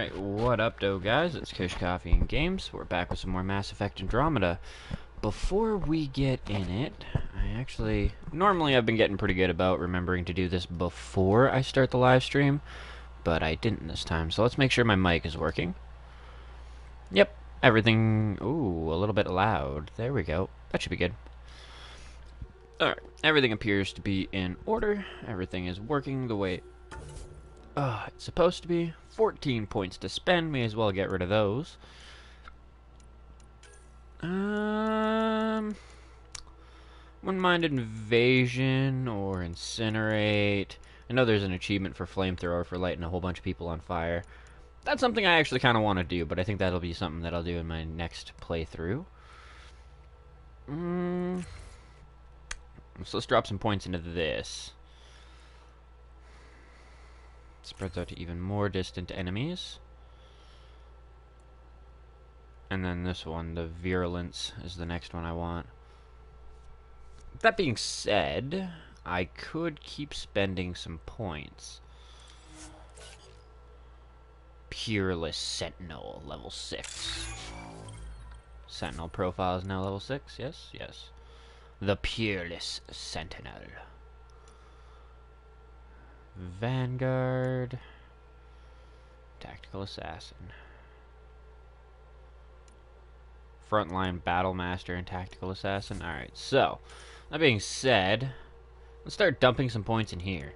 Alright, what up, though, guys? It's Kush Coffee and Games. We're back with some more Mass Effect Andromeda. Before we get in it, normally I've been getting pretty good about remembering to do this before I start the live stream, but I didn't this time, so let's make sure my mic is working. Yep, everything, ooh, a little bit loud. There we go. That should be good. Alright, everything appears to be in order. Everything is working the way it's supposed to be. 14 points to spend. May as well get rid of those. One-minded invasion or incinerate. I know there's an achievement for flamethrower for lighting a whole bunch of people on fire. That's something I actually kind of want to do, but I think that'll be something that I'll do in my next playthrough. So let's drop some points into this. Spreads out to even more distant enemies. And then this one, the virulence, is the next one I want. That being said, I could keep spending some points. Peerless Sentinel, level 6. Sentinel profile is now level 6, yes? Yes. The Peerless Sentinel. Vanguard. Tactical Assassin. Frontline Battle Master and Tactical Assassin. Alright, so, that being said, let's start dumping some points in here.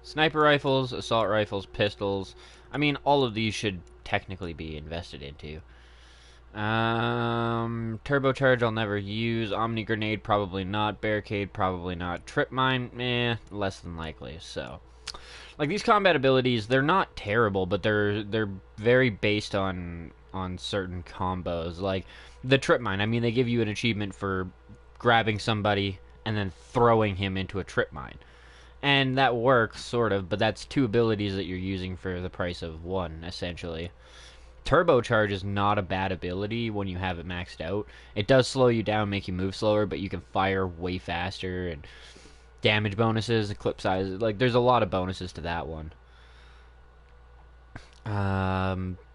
Sniper rifles, assault rifles, pistols. I mean, all of these should technically be invested into. Turbocharge I'll never use. Omni Grenade probably not. Barricade probably not. Trip Mine, less than likely. So, like, these combat abilities, they're not terrible, but they're very based on certain combos. Like the Trip Mine, I mean, they give you an achievement for grabbing somebody and then throwing him into a trip mine. And that works, sort of, but that's two abilities that you're using for the price of one, essentially. Turbocharge is not a bad ability when you have it maxed out. It does slow you down, make you move slower, but you can fire way faster, and damage bonuses, clip size, like, there's a lot of bonuses to that one.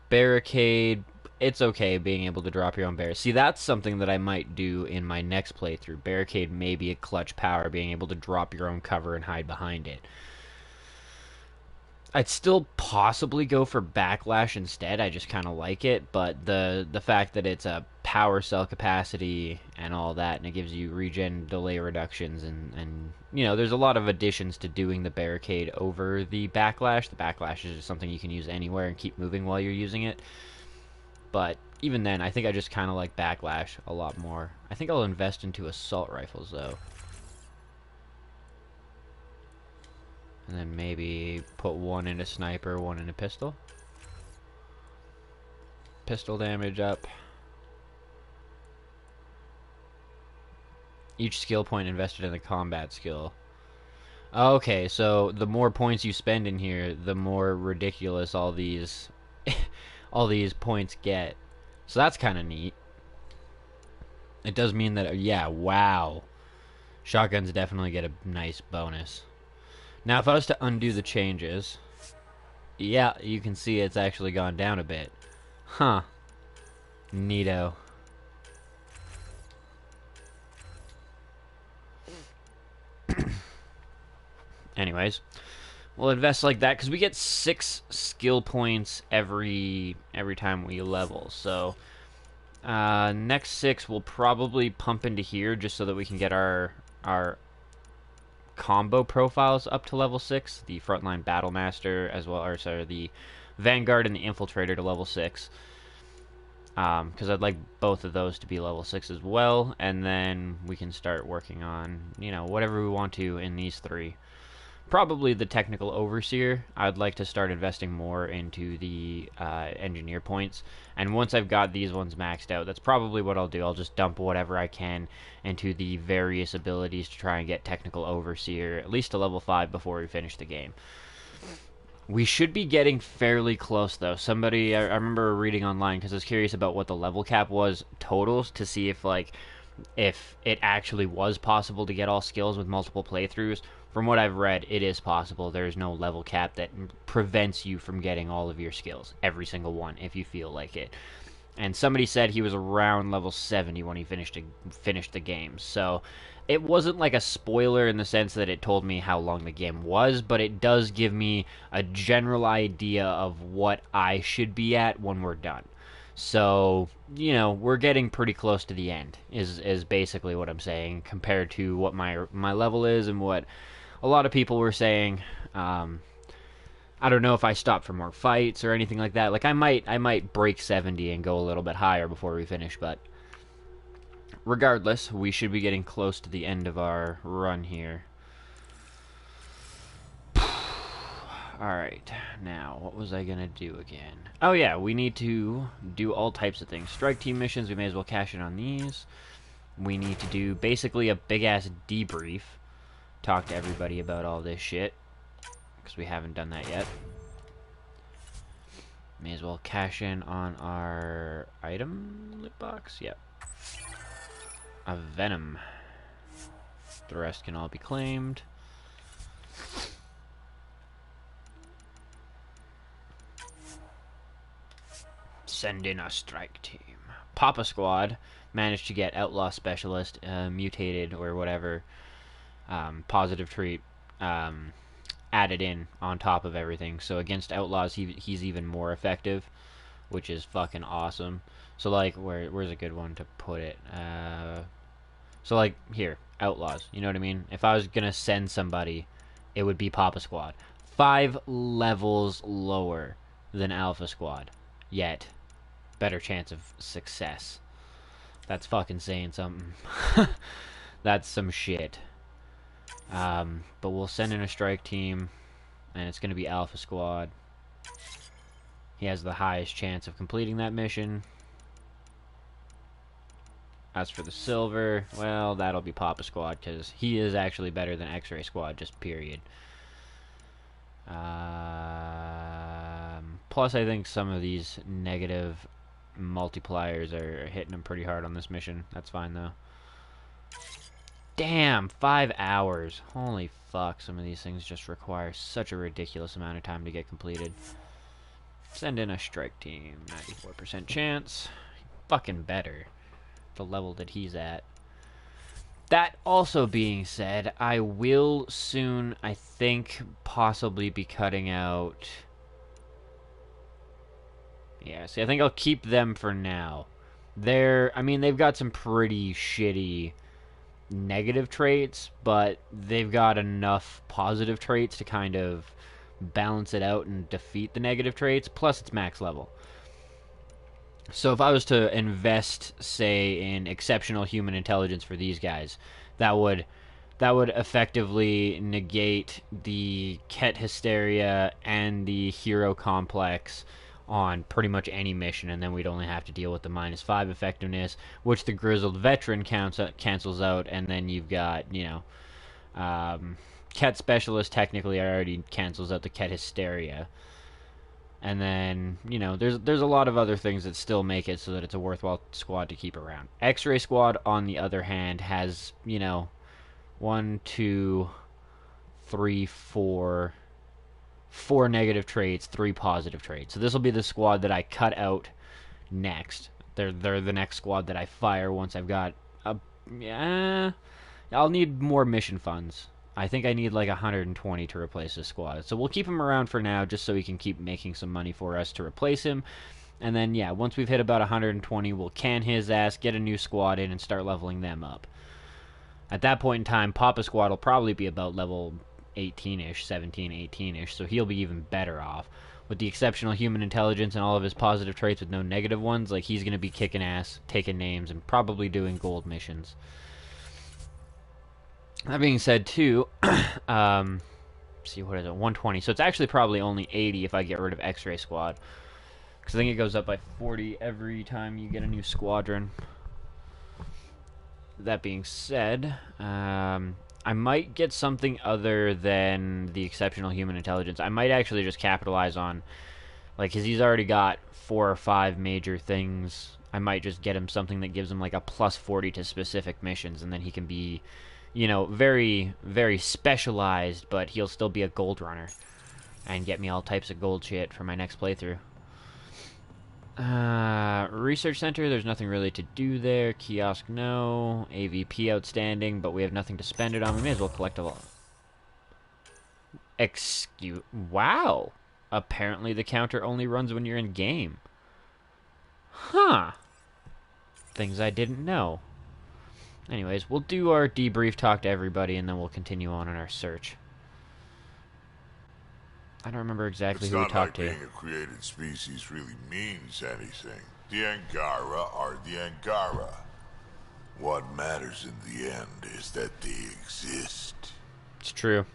Barricade, it's okay being able to drop your own barricade. See, that's something that I might do in my next playthrough. Barricade may be a clutch power, being able to drop your own cover and hide behind it. I'd still possibly go for Backlash instead. I just kind of like it, but the fact that it's a power cell capacity and all that, and it gives you regen delay reductions, and you know, there's a lot of additions to doing the Barricade over the Backlash. The Backlash is just something you can use anywhere and keep moving while you're using it. But even then, I think I just kind of like Backlash a lot more. I think I'll invest into assault rifles, though. And then maybe put one in a sniper, one in a pistol. Pistol damage up. Each skill point invested in the combat skill. Okay, so the more points you spend in here, the more ridiculous all these all these points get. So that's kind of neat. It does mean that, yeah, wow. Shotguns definitely get a nice bonus. Now, if I was to undo the changes, yeah, you can see it's actually gone down a bit. Huh. Neato. Anyways, we'll invest like that, because we get 6 skill points every time we level. So, next 6 we'll probably pump into here, just so that we can get our combo profiles up to level 6, the Frontline Battle Master, as well, or sorry, the Vanguard and the Infiltrator to level 6. Because I'd like both of those to be level 6 as well, and then we can start working on, you know, whatever we want to in these 3. Probably the Technical Overseer. I'd like to start investing more into the Engineer points. And once I've got these ones maxed out, that's probably what I'll do. I'll just dump whatever I can into the various abilities to try and get Technical Overseer, at least to level 5 before we finish the game. We should be getting fairly close, though. Somebody, I remember reading online, because I was curious about what the level cap was totals, to see if, like, if it actually was possible to get all skills with multiple playthroughs. from what I've read, it is possible. There is no level cap that prevents you from getting all of your skills, every single one, if you feel like it. And somebody said he was around level 70 when he finished the game. So it wasn't like a spoiler in the sense that it told me how long the game was, but it does give me a general idea of what I should be at when we're done. So, you know, we're getting pretty close to the end, is basically what I'm saying, compared to what my level is and what a lot of people were saying. I don't know if I stop for more fights or anything like that. Like, I might break 70 and go a little bit higher before we finish, but regardless, we should be getting close to the end of our run here. Alright, now, what was I gonna do again? Oh yeah, we need to do all types of things. Strike team missions, we may as well cash in on these. We need to do basically a big-ass debrief. Talk to everybody about all this shit, because we haven't done that yet. May as well cash in on our item loot box. Yep. A venom. The rest can all be claimed. Send in a strike team. Papa Squad managed to get Outlaw Specialist mutated or whatever positive trait added in on top of everything. So against Outlaws, he's even more effective, which is fucking awesome. So like, where's a good one to put it? So like here, Outlaws. You know what I mean? If I was gonna send somebody, it would be Papa Squad. 5 levels lower than Alpha Squad, yet better chance of success. That's fucking saying something. That's some shit. But we'll send in a strike team, and it's going to be Alpha Squad. He has the highest chance of completing that mission. As for the silver, well, that'll be Papa Squad, because he is actually better than X-Ray Squad, just period. Plus, I think some of these negative multipliers are hitting him pretty hard on this mission. That's fine, though. Damn, 5 hours. Holy fuck, some of these things just require such a ridiculous amount of time to get completed. Send in a strike team. 94% chance. Fucking better. The level that he's at. That also being said, I will soon, I think, possibly be cutting out... Yeah, see, I think I'll keep them for now. I mean, they've got some pretty shitty negative traits, but they've got enough positive traits to kind of balance it out and defeat the negative traits, plus it's max level. So if I was to invest, say, in exceptional human intelligence for these guys, that would effectively negate the Ket hysteria and the hero complex on pretty much any mission, and then we'd only have to deal with the -5 effectiveness, which the grizzled veteran cancels out, and then you've got, you know, Ket specialist technically already cancels out the Ket hysteria. And then, you know, there's a lot of other things that still make it so that it's a worthwhile squad to keep around. X-Ray Squad, on the other hand, has, you know, 1, 2, 3, 4 negative traits, 3 positive traits. So this will be the squad that I cut out next. They're the next squad that I fire once I've got I'll need more mission funds. I think I need like 120 to replace this squad. So we'll keep him around for now just so he can keep making some money for us to replace him. And then, yeah, once we've hit about 120, we'll can his ass, get a new squad in, and start leveling them up. At that point in time, Papa Squad will probably be about level 18-ish, 17, 18-ish, so he'll be even better off. With the exceptional human intelligence and all of his positive traits with no negative ones, like, he's going to be kicking ass, taking names, and probably doing gold missions. That being said, too, see, what is it, 120. So it's actually probably only 80 if I get rid of X-Ray Squad. Because I think it goes up by 40 every time you get a new squadron. That being said, I might get something other than the exceptional human intelligence. I might actually just capitalize on, like, because he's already got 4 or 5 major things. I might just get him something that gives him, like, a plus 40 to specific missions, and then he can be you know, very, very specialized, but he'll still be a gold runner and get me all types of gold shit for my next playthrough. Research center, there's nothing really to do there. Kiosk, no. AVP outstanding, but we have nothing to spend it on. We may as well collect a lot. Wow. Apparently the counter only runs when you're in game. Huh. Things I didn't know. Anyways, we'll do our debrief, talk to everybody, and then we'll continue on in our search. I don't remember exactly who we talked to. It's not like being a created species really means anything. The Angara are the Angara. What matters in the end is that they exist. It's true.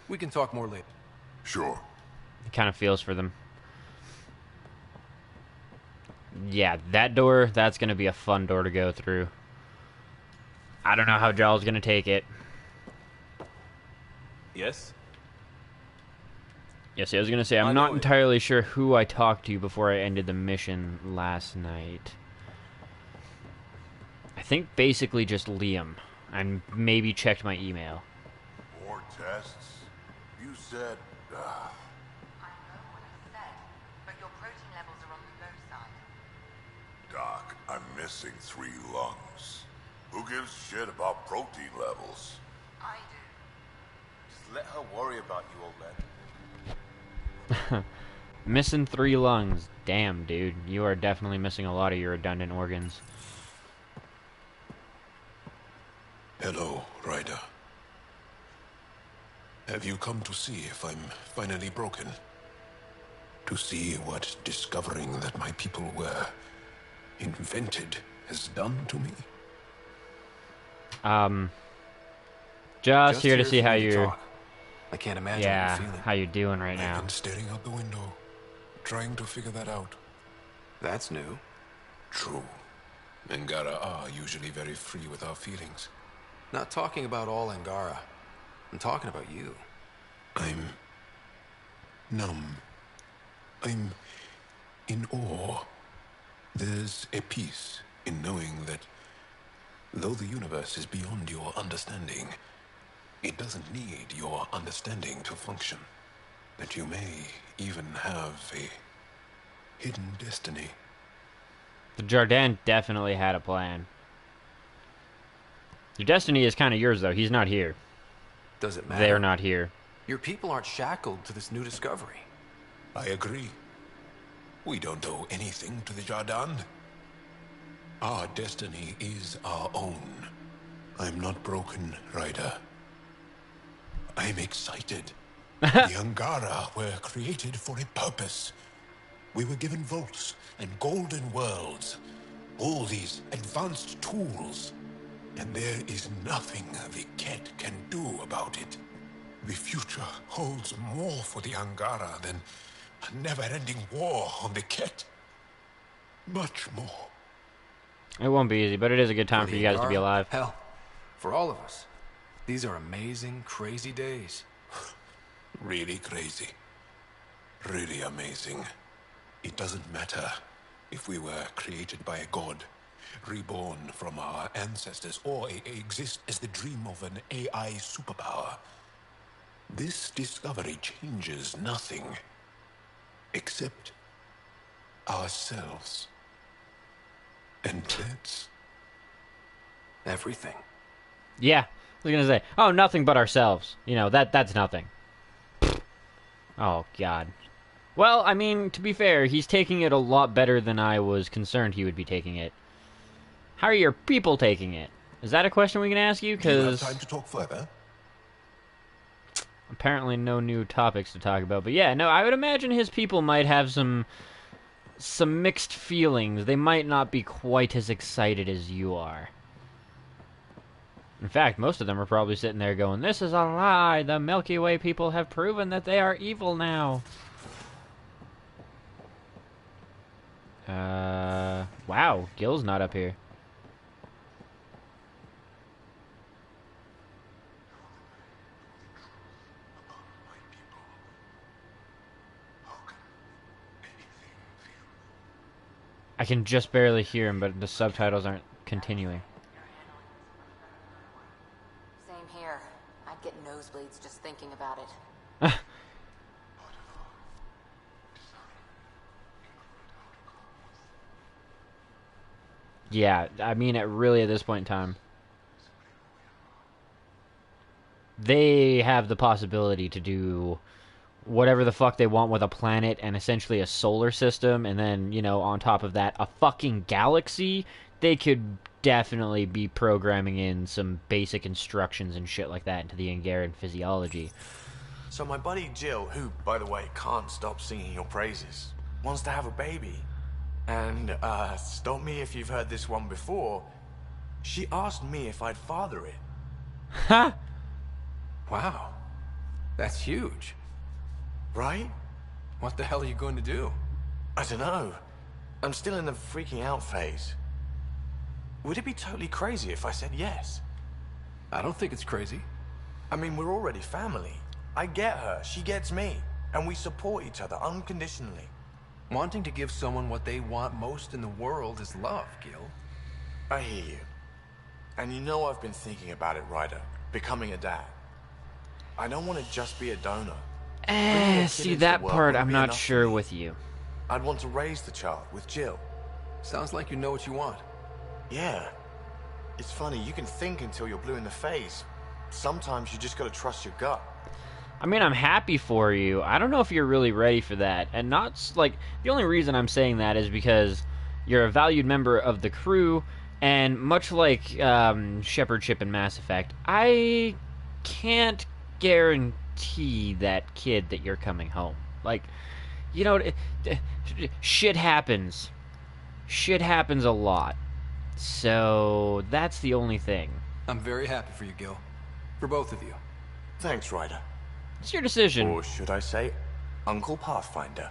We can talk more later. Sure. It kind of feels for them. Yeah, that door, that's going to be a fun door to go through. I don't know how Jaw's going to take it. Yes? Yes, I was going to say, I'm not entirely sure who I talked to before I ended the mission last night. I think basically just Liam. And maybe checked my email. More tests? You said... I know what I said, but your protein levels are on the low side. Doc, I'm missing 3 lungs. Who gives a shit about protein levels? I do. Just let her worry about you, old man. Missing 3 lungs. Damn, dude. You are definitely missing a lot of your redundant organs. Hello, Ryder. Have you come to see if I'm finally broken? To see what discovering that my people were invented has done to me? Just here to see how you're... Talk. I can't imagine how you're feeling. How you're doing right I've now. been staring out the window, trying to figure that out. That's new. True. Angara are usually very free with our feelings. Not talking about all Angara. I'm talking about you. I'm numb. I'm in awe. There's a peace in knowing that though the universe is beyond your understanding, it doesn't need your understanding to function. That you may even have a hidden destiny. The Jardin definitely had a plan. Your destiny is kind of yours, though. He's not here. Does it matter? They're not here. Your people aren't shackled to this new discovery. I agree. We don't owe anything to the Jardin. Our destiny is our own. I'm not broken, Ryder. I'm excited. The Angara were created for a purpose. We were given vaults and golden worlds. All these advanced tools. And there is nothing the Ket can do about it. The future holds more for the Angara than a never-ending war on the Ket. Much more. It won't be easy, but it is a good time for you guys to be alive. Hell, for all of us. These are amazing, crazy days. Really crazy. Really amazing. It doesn't matter if we were created by a god, reborn from our ancestors, or exist as the dream of an AI superpower. This discovery changes nothing except ourselves. And that's everything. Yeah, I was gonna say, oh, nothing but ourselves. You know, that's nothing. Oh, God. Well, I mean, to be fair, he's taking it a lot better than I was concerned he would be taking it. How are your people taking it? Is that a question we can ask you? Do you have Because time to talk further? apparently no new topics to talk about. But yeah, no, I would imagine his people might have some mixed feelings. They might not be quite as excited as you are. In fact, most of them are probably sitting there going, "This is a lie. The Milky Way people have proven that they are evil now." Wow, Gil's not up here. I can just barely hear him, but the subtitles aren't continuing. Yeah, I mean, it really, at this point in time, they have the possibility to do whatever the fuck they want with a planet and essentially a solar system, and then, on top of that, a fucking galaxy. They could definitely be programming in some basic instructions and shit like that into the Angaran physiology. So my buddy Jill, who, by the way, can't stop singing your praises, wants to have a baby. And, stop me if you've heard this one before, she asked me if I'd father it. Ha! Wow. That's huge. Right? What the hell are you going to do? I don't know. I'm still in the freaking out phase. Would it be totally crazy if I said yes? I don't think it's crazy. I mean, we're already family. I get her, she gets me, and we support each other unconditionally. Wanting to give someone what they want most in the world is love, Gil. I hear you. And you know I've been thinking about it, Ryder. Becoming a dad. I don't want to just be a donor. See, that part I'm not sure with you. I'd want to raise the child with Jill. Sounds like you know what you want. Yeah. It's funny, you can think until you're blue in the face. Sometimes you just gotta trust your gut. I mean, I'm happy for you. I don't know if you're really ready for that. And not, like, the only reason I'm saying that is because you're a valued member of the crew, and much like Shepard Chip in Mass Effect, I can't guarantee that kid that you're coming home. Like, shit happens. Shit happens a lot. So, that's the only thing. I'm very happy for you, Gil. For both of you. Thanks, Ryder. It's your decision. Or should I say, Uncle Pathfinder.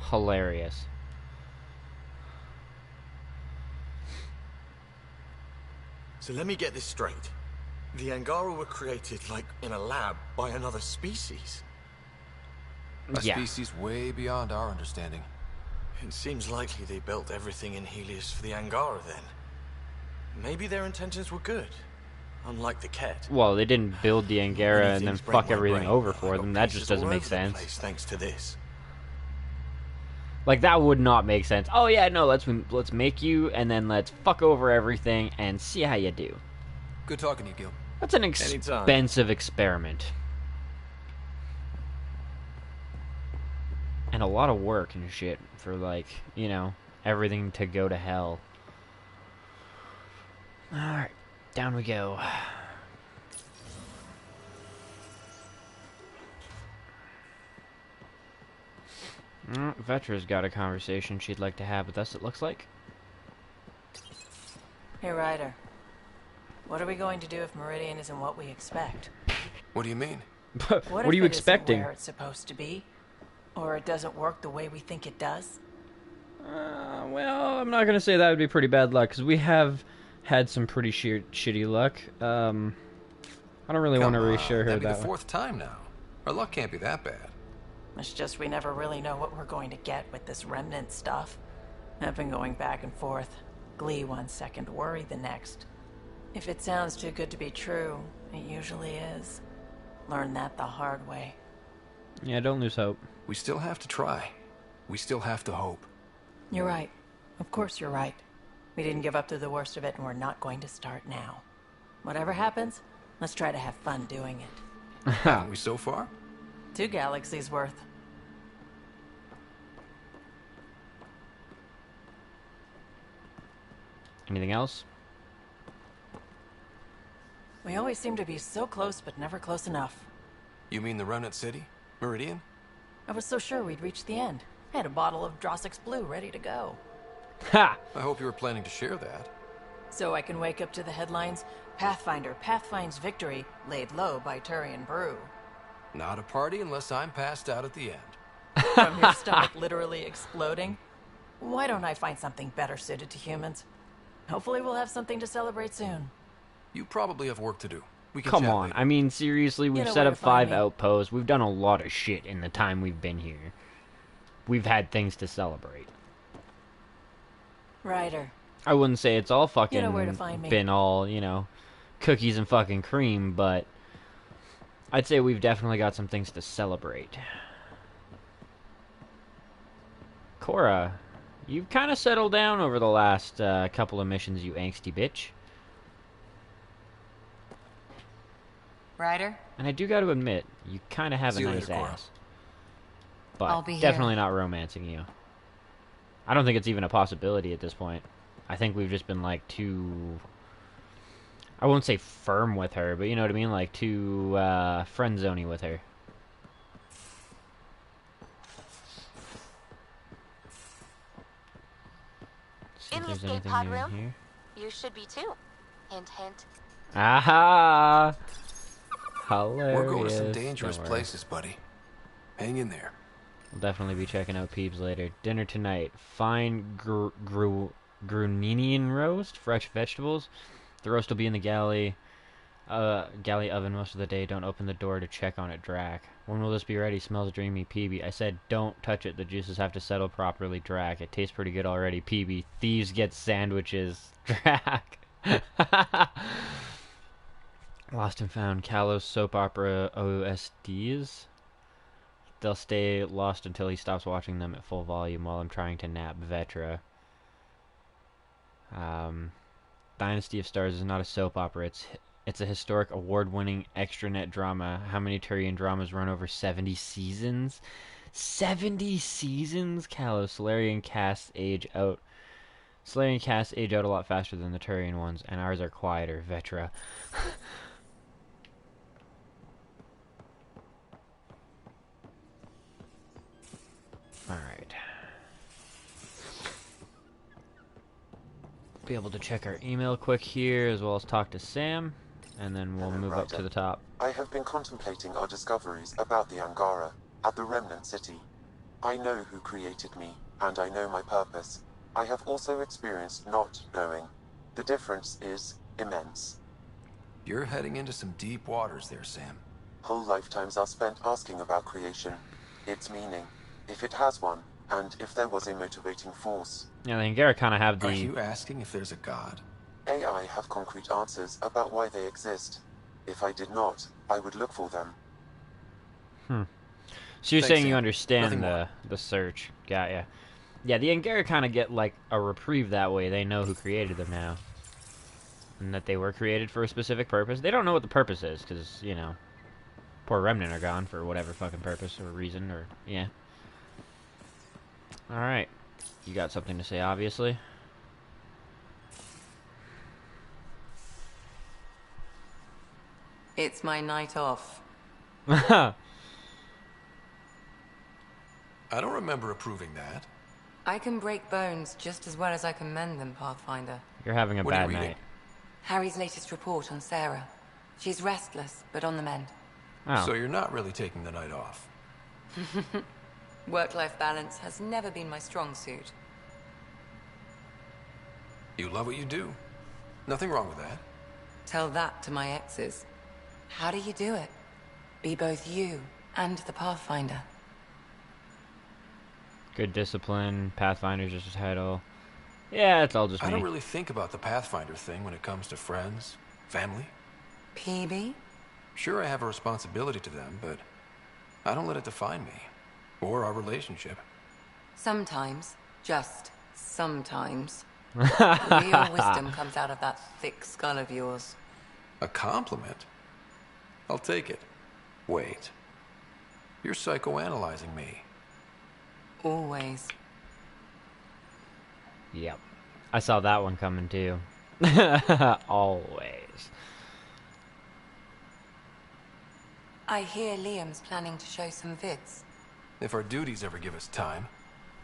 Hilarious. So let me get this straight. The Angara were created, like, in a lab by another species. A species way beyond our understanding. It seems likely they built everything in Helios for the Angara, then. Maybe their intentions were good. Unlike the Ket. Well, they didn't build the Angara and then fuck everything over for them. That just doesn't make sense. Thanks to this. Like, that would not make sense. Oh yeah, no, let's make you, and then let's fuck over everything and see how you do. Good talking to you, Gil. That's an expensive experiment. And a lot of work and shit for, like, everything to go to hell. Alright, down we go. Vetra's got a conversation she'd like to have with us, it looks like. Hey, Ryder. What are we going to do if Meridian isn't what we expect? What do you mean? What are you expecting? Where it's supposed to be? Or it doesn't work the way we think it does? Well, I'm not gonna say that would be pretty bad luck, because we have had some pretty shitty luck. I don't really want to reassure her that'd be that the fourth time now. Our luck can't be that bad. It's just we never really know what we're going to get with this remnant stuff. I've been going back and forth. Glee one second, worry the next. If it sounds too good to be true, it usually is. Learn that the hard way. Yeah, don't lose hope. We still have to try. We still have to hope. You're right. Of course you're right. We didn't give up to the worst of it, and we're not going to start now. Whatever happens, let's try to have fun doing it. Haven't we so far? 2 galaxies worth. Anything else? We always seem to be so close, but never close enough. You mean the Remnant City? Meridian? I was so sure we'd reach the end. I had a bottle of Drossix Blue ready to go. Ha! I hope you were planning to share that. So I can wake up to the headlines, Pathfinder pathfinds victory, laid low by Turian Brew. Not a party unless I'm passed out at the end. From your stomach literally exploding? Why don't I find something better suited to humans? Hopefully we'll have something to celebrate soon. You probably have work to do. We can Come chat on, later. I mean, seriously, we've know set where up to find 5 me. outposts. We've done a lot of shit in the time we've been here. We've had things to celebrate. Ryder. I wouldn't say it's all fucking You know where to find me. been all, cookies and fucking cream, but I'd say we've definitely got some things to celebrate. Cora, You've kind of settled down over the last couple of missions, you angsty bitch. Ryder? And I do got to admit, you kind of have See a you nice later, Cora. ass. But I'll be definitely here. not romancing you. I don't think it's even a possibility at this point. I think we've just been like too... I won't say firm with her, but you know what I mean? Like too friend-zoney with her. See In if the there's escape anything pod new in room? here. You should be too. Hint, hint. Aha! We're going to some Hilarious. dangerous Don't worry. places, buddy. Hang in there. We'll definitely be checking out Peeps later. Dinner tonight. Fine Gruninian roast, fresh vegetables. The roast will be in the galley oven most of the day. Don't open the door to check on it, Drac. When will this be ready? Smells dreamy, PB. I said don't touch it. The juices have to settle properly, Drac. It tastes pretty good already, PB. Thieves get sandwiches, Drac. Lost and Found. Kalos soap opera OSDs. They'll stay lost until he stops watching them at full volume while I'm trying to nap, Vetra. Dynasty of Stars is not a soap opera. It's a historic, award-winning extranet drama. How many Turian dramas run over 70 seasons? 70 seasons? Kalos, Solarian casts age out. Solarian casts age out a lot faster than the Turian ones, and ours are quieter, Vetra. Alright. Be able to check our email quick here, as well as talk to Sam, and then we'll move up to the top. I have been contemplating our discoveries about the Angara at the Remnant City. I know who created me, and I know my purpose. I have also experienced not knowing. The difference is immense. You're heading into some deep waters there, Sam. Whole lifetimes are spent asking about creation, its meaning, if it has one, and if there was a motivating force. Yeah, the Angara kind of have Are the... you asking if there's a god? AI have concrete answers about why they exist. If I did not, I would look for them. So you're Thanks, saying you Sam. understand Nothing more. the search. Got ya. Yeah, the Angara kind of get, like, a reprieve that way. They know who created them now. And that they were created for a specific purpose. They don't know what the purpose is, because, you know, poor Remnant are gone for whatever fucking purpose or reason, or, yeah. Alright. You got something to say, obviously. It's my night off. I don't remember approving that. I can break bones just as well as I can mend them, Pathfinder. You're having a What are you bad reading? night. Harry's latest report on Sarah. She's restless, but on the mend. Oh. So you're not really taking the night off. Work-life balance has never been my strong suit. You love what you do. Nothing wrong with that. Tell that to my exes. How do you do it? Be both you and the Pathfinder. Good discipline, Pathfinder's just a title. Yeah, it's all just I me. don't really think about the Pathfinder thing when it comes to friends, family. PB? Sure, I have a responsibility to them, but I don't let it define me or our relationship. Sometimes, just sometimes, real wisdom comes out of that thick skull of yours. A compliment? I'll take it. Wait. You're psychoanalyzing me. Always. Yep. I saw that one coming too. Always. I hear Liam's planning to show some vids. If our duties ever give us time.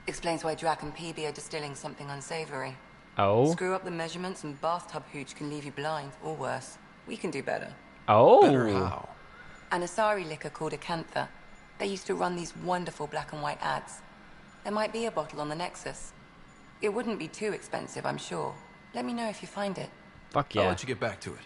Explains why Drac and PB are distilling something unsavory. Oh? Screw up the measurements and bathtub hooch can leave you blind, or worse. We can do better. Oh! Better how? An Asari liquor called Acantha. They used to run these wonderful black and white ads. There might be a bottle on the Nexus. It wouldn't be too expensive, I'm sure. Let me know if you find it. Fuck I'll yeah. let you get back to it.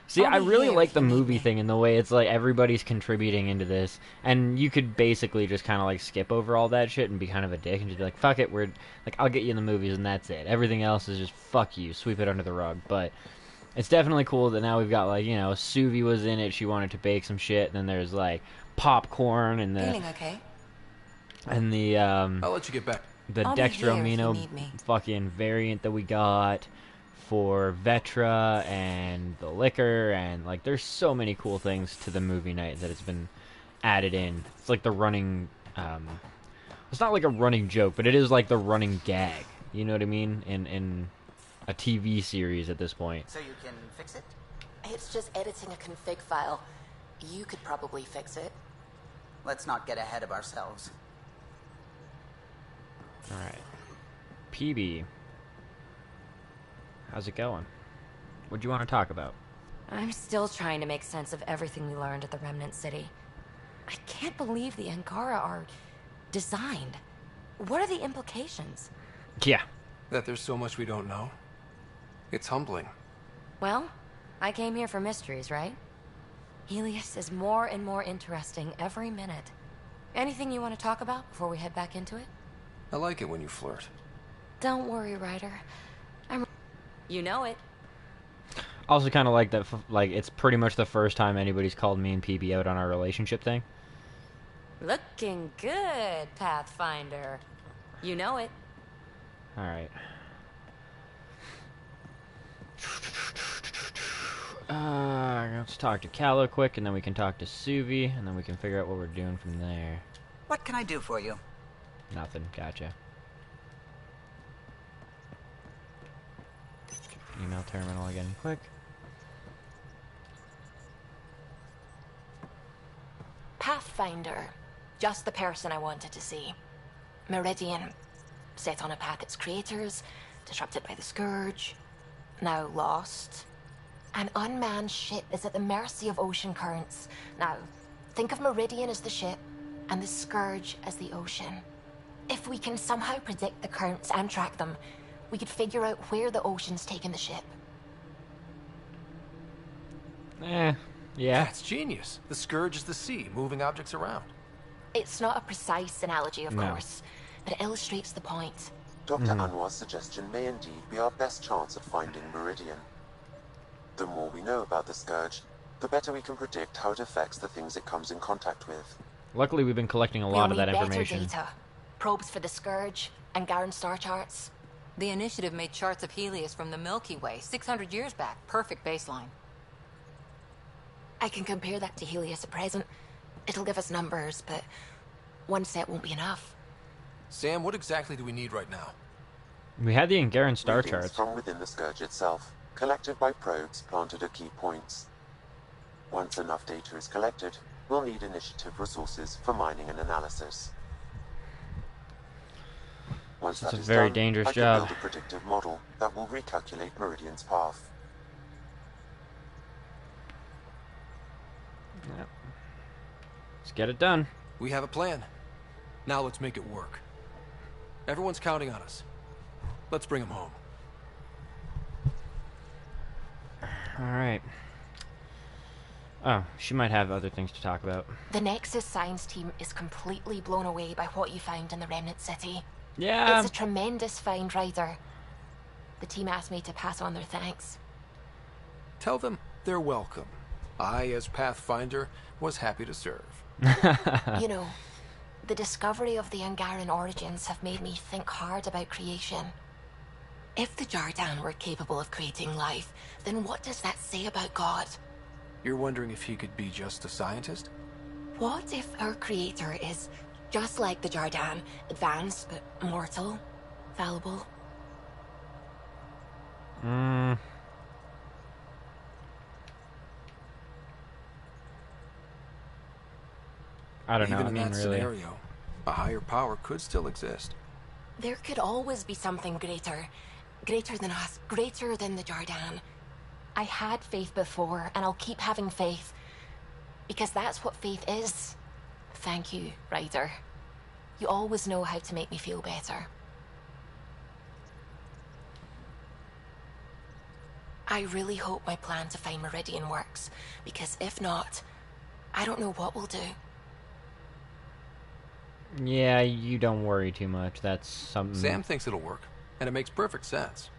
See, I'll I be really here like if the you need movie me. thing in the way it's like everybody's contributing into this, and you could basically just kind of like skip over all that shit and be kind of a dick and just be like, fuck it, we're like, I'll get you in the movies and that's it. Everything else is just fuck you, sweep it under the rug. But it's definitely cool that now we've got like, you know, Suvi was in it, she wanted to bake some shit, and then there's like popcorn and Feeling okay? the I'll let you get back. the I'll be here if you dextromino need me. fucking variant that we got for Vetra and the liquor, and like there's so many cool things to the movie night that has been added in. It's like the running it's not like a running joke, but it is like the running gag. You know what I mean? In a TV series at this point. So you can fix it? It's just editing a config file. You could probably fix it. Let's not get ahead of ourselves. Alright. PB. How's it going? What do you want to talk about? I'm still trying to make sense of everything we learned at the Remnant City. I can't believe the Angara are designed. What are the implications? Yeah. That there's so much we don't know. It's humbling. Well, I came here for mysteries, right? Helios is more and more interesting every minute. Anything you want to talk about before we head back into it? I like it when you flirt. Don't worry, Ryder. You know it. Also kind of like that, like, it's pretty much the first time anybody's called me and PB out on our relationship thing. Looking good, Pathfinder. You know it. Alright. Let's talk to Callow quick, and then we can talk to Suvi, and then we can figure out what we're doing from there. What can I do for you? Nothing. Gotcha. Email terminal again quick. Pathfinder. Just the person I wanted to see. Meridian. Set on a path its creators, disrupted by the Scourge, now lost. An unmanned ship is at the mercy of ocean currents. Now, think of Meridian as the ship, and the Scourge as the ocean. If we can somehow predict the currents and track them, we could figure out where the ocean's taken the ship. Yeah. That's genius. The Scourge is the sea, moving objects around. It's not a precise analogy, of course, but it illustrates the point. Dr. Anwar's suggestion may indeed be our best chance at finding Meridian. The more we know about the Scourge, the better we can predict how it affects the things it comes in contact with. Luckily, we've been collecting a lot of that We'll need information. better data. Probes for the Scourge, and Garen star charts. The Initiative made charts of Helios from the Milky Way 600 years back. Perfect baseline. I can compare that to Helios at present. It'll give us numbers, but one set won't be enough. Sam, what exactly do we need right now? We had the Angaran star Readings charts. from within the Scourge itself, collected by probes planted at key points. Once enough data is collected, we'll need Initiative resources for mining and analysis. Once It's that a is very done, dangerous I can job. build a predictive model that will recalculate Meridian's path. Yep. Let's get it done. We have a plan. Now let's make it work. Everyone's counting on us. Let's bring them home. Alright. Oh, she might have other things to talk about. The Nexus science team is completely blown away by what you found in the Remnant City. Yeah. It's a tremendous find, Ryder. The team asked me to pass on their thanks. Tell them they're welcome. I, as Pathfinder, was happy to serve. You know, the discovery of the Angaran origins have made me think hard about creation. If the Jardan were capable of creating life, then what does that say about God? You're wondering if he could be just a scientist? What if our creator is just like the Jardan, advanced but mortal, fallible? I don't know. Even I in mean, that really. scenario, a higher power could still exist. There could always be something greater. Greater than us, greater than the Jardan. I had faith before, and I'll keep having faith. Because that's what faith is. Thank you, Ryder. You always know how to make me feel better. I really hope my plan to find Meridian works, because if not, I don't know what we'll do. Yeah, you don't worry too much. That's something... Sam thinks it'll work, and it makes perfect sense.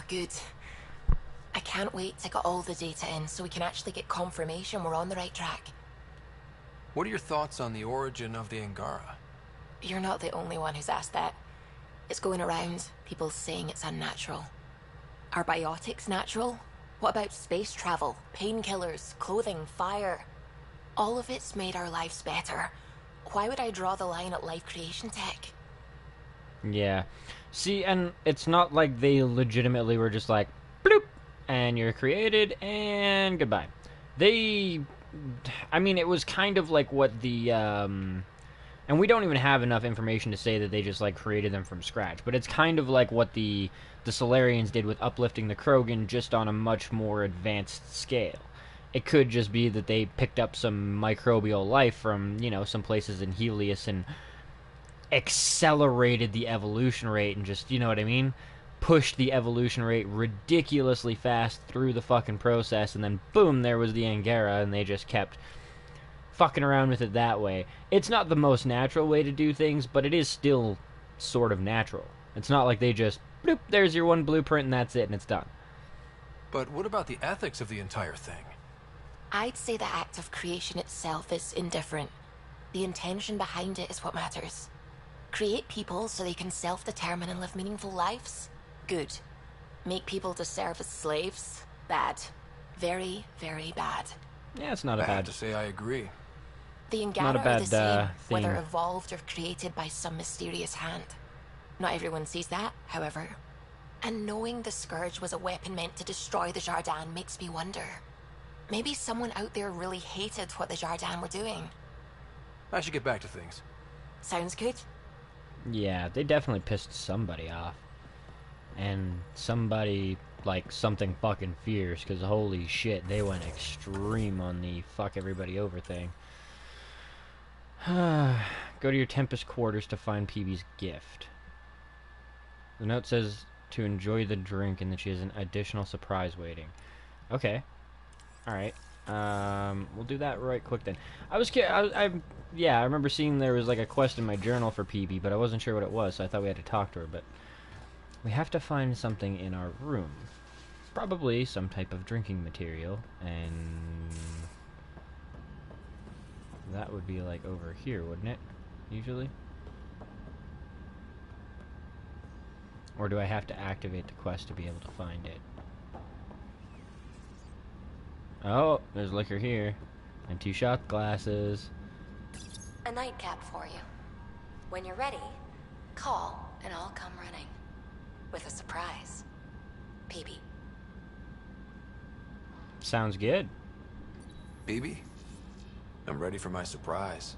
Good. I can't wait to get all the data in so we can actually get confirmation we're on the right track. What are your thoughts on the origin of the Angara? You're not the only one who's asked that. It's going around, people saying it's unnatural. Are biotics natural? What about space travel, painkillers, clothing, fire? All of it's made our lives better. Why would I draw the line at life creation tech? Yeah. See, and it's not like they legitimately were just like, bloop, and you're created, and goodbye. I mean, it was kind of like what the, and we don't even have enough information to say that they just, like, created them from scratch, but it's kind of like what the Solarians did with uplifting the Krogan, just on a much more advanced scale. It could just be that they picked up some microbial life from, some places in Helios and accelerated the evolution rate and just, you know what I mean? Pushed the evolution rate ridiculously fast through the fucking process, and then boom, there was the Angara, and they just kept fucking around with it that way. It's not the most natural way to do things, but it is still sort of natural. It's not like they just, bloop, there's your one blueprint and that's it and it's done. But what about the ethics of the entire thing? I'd say the act of creation itself is indifferent. The intention behind it is what matters. Create people so they can self-determine and live meaningful lives? Good. Make people to serve as slaves? Bad. Very, very bad. Yeah, it's not a I bad... have to say I agree. The Angara are the same, whether evolved or created by some mysterious hand. Not everyone sees that, however. And knowing the Scourge was a weapon meant to destroy the Jardin makes me wonder. Maybe someone out there really hated what the Jardin were doing. I should get back to things. Sounds good. Yeah, they definitely pissed somebody off. And somebody, like, something fucking fierce, because holy shit, they went extreme on the fuck everybody over thing. Go to your Tempest quarters to find PB's gift. The note says to enjoy the drink and that she has an additional surprise waiting. Okay. Alright. We'll do that right quick then. I remember seeing there was like a quest in my journal for PB, but I wasn't sure what it was, so I thought we had to talk to her, but we have to find something in our room. Probably some type of drinking material, and that would be like over here, wouldn't it? Usually? Or do I have to activate the quest to be able to find it? Oh, there's liquor here. And 2 shot glasses. A nightcap for you. When you're ready, call and I'll come running. With a surprise. PB. Sounds good. BB, I'm ready for my surprise.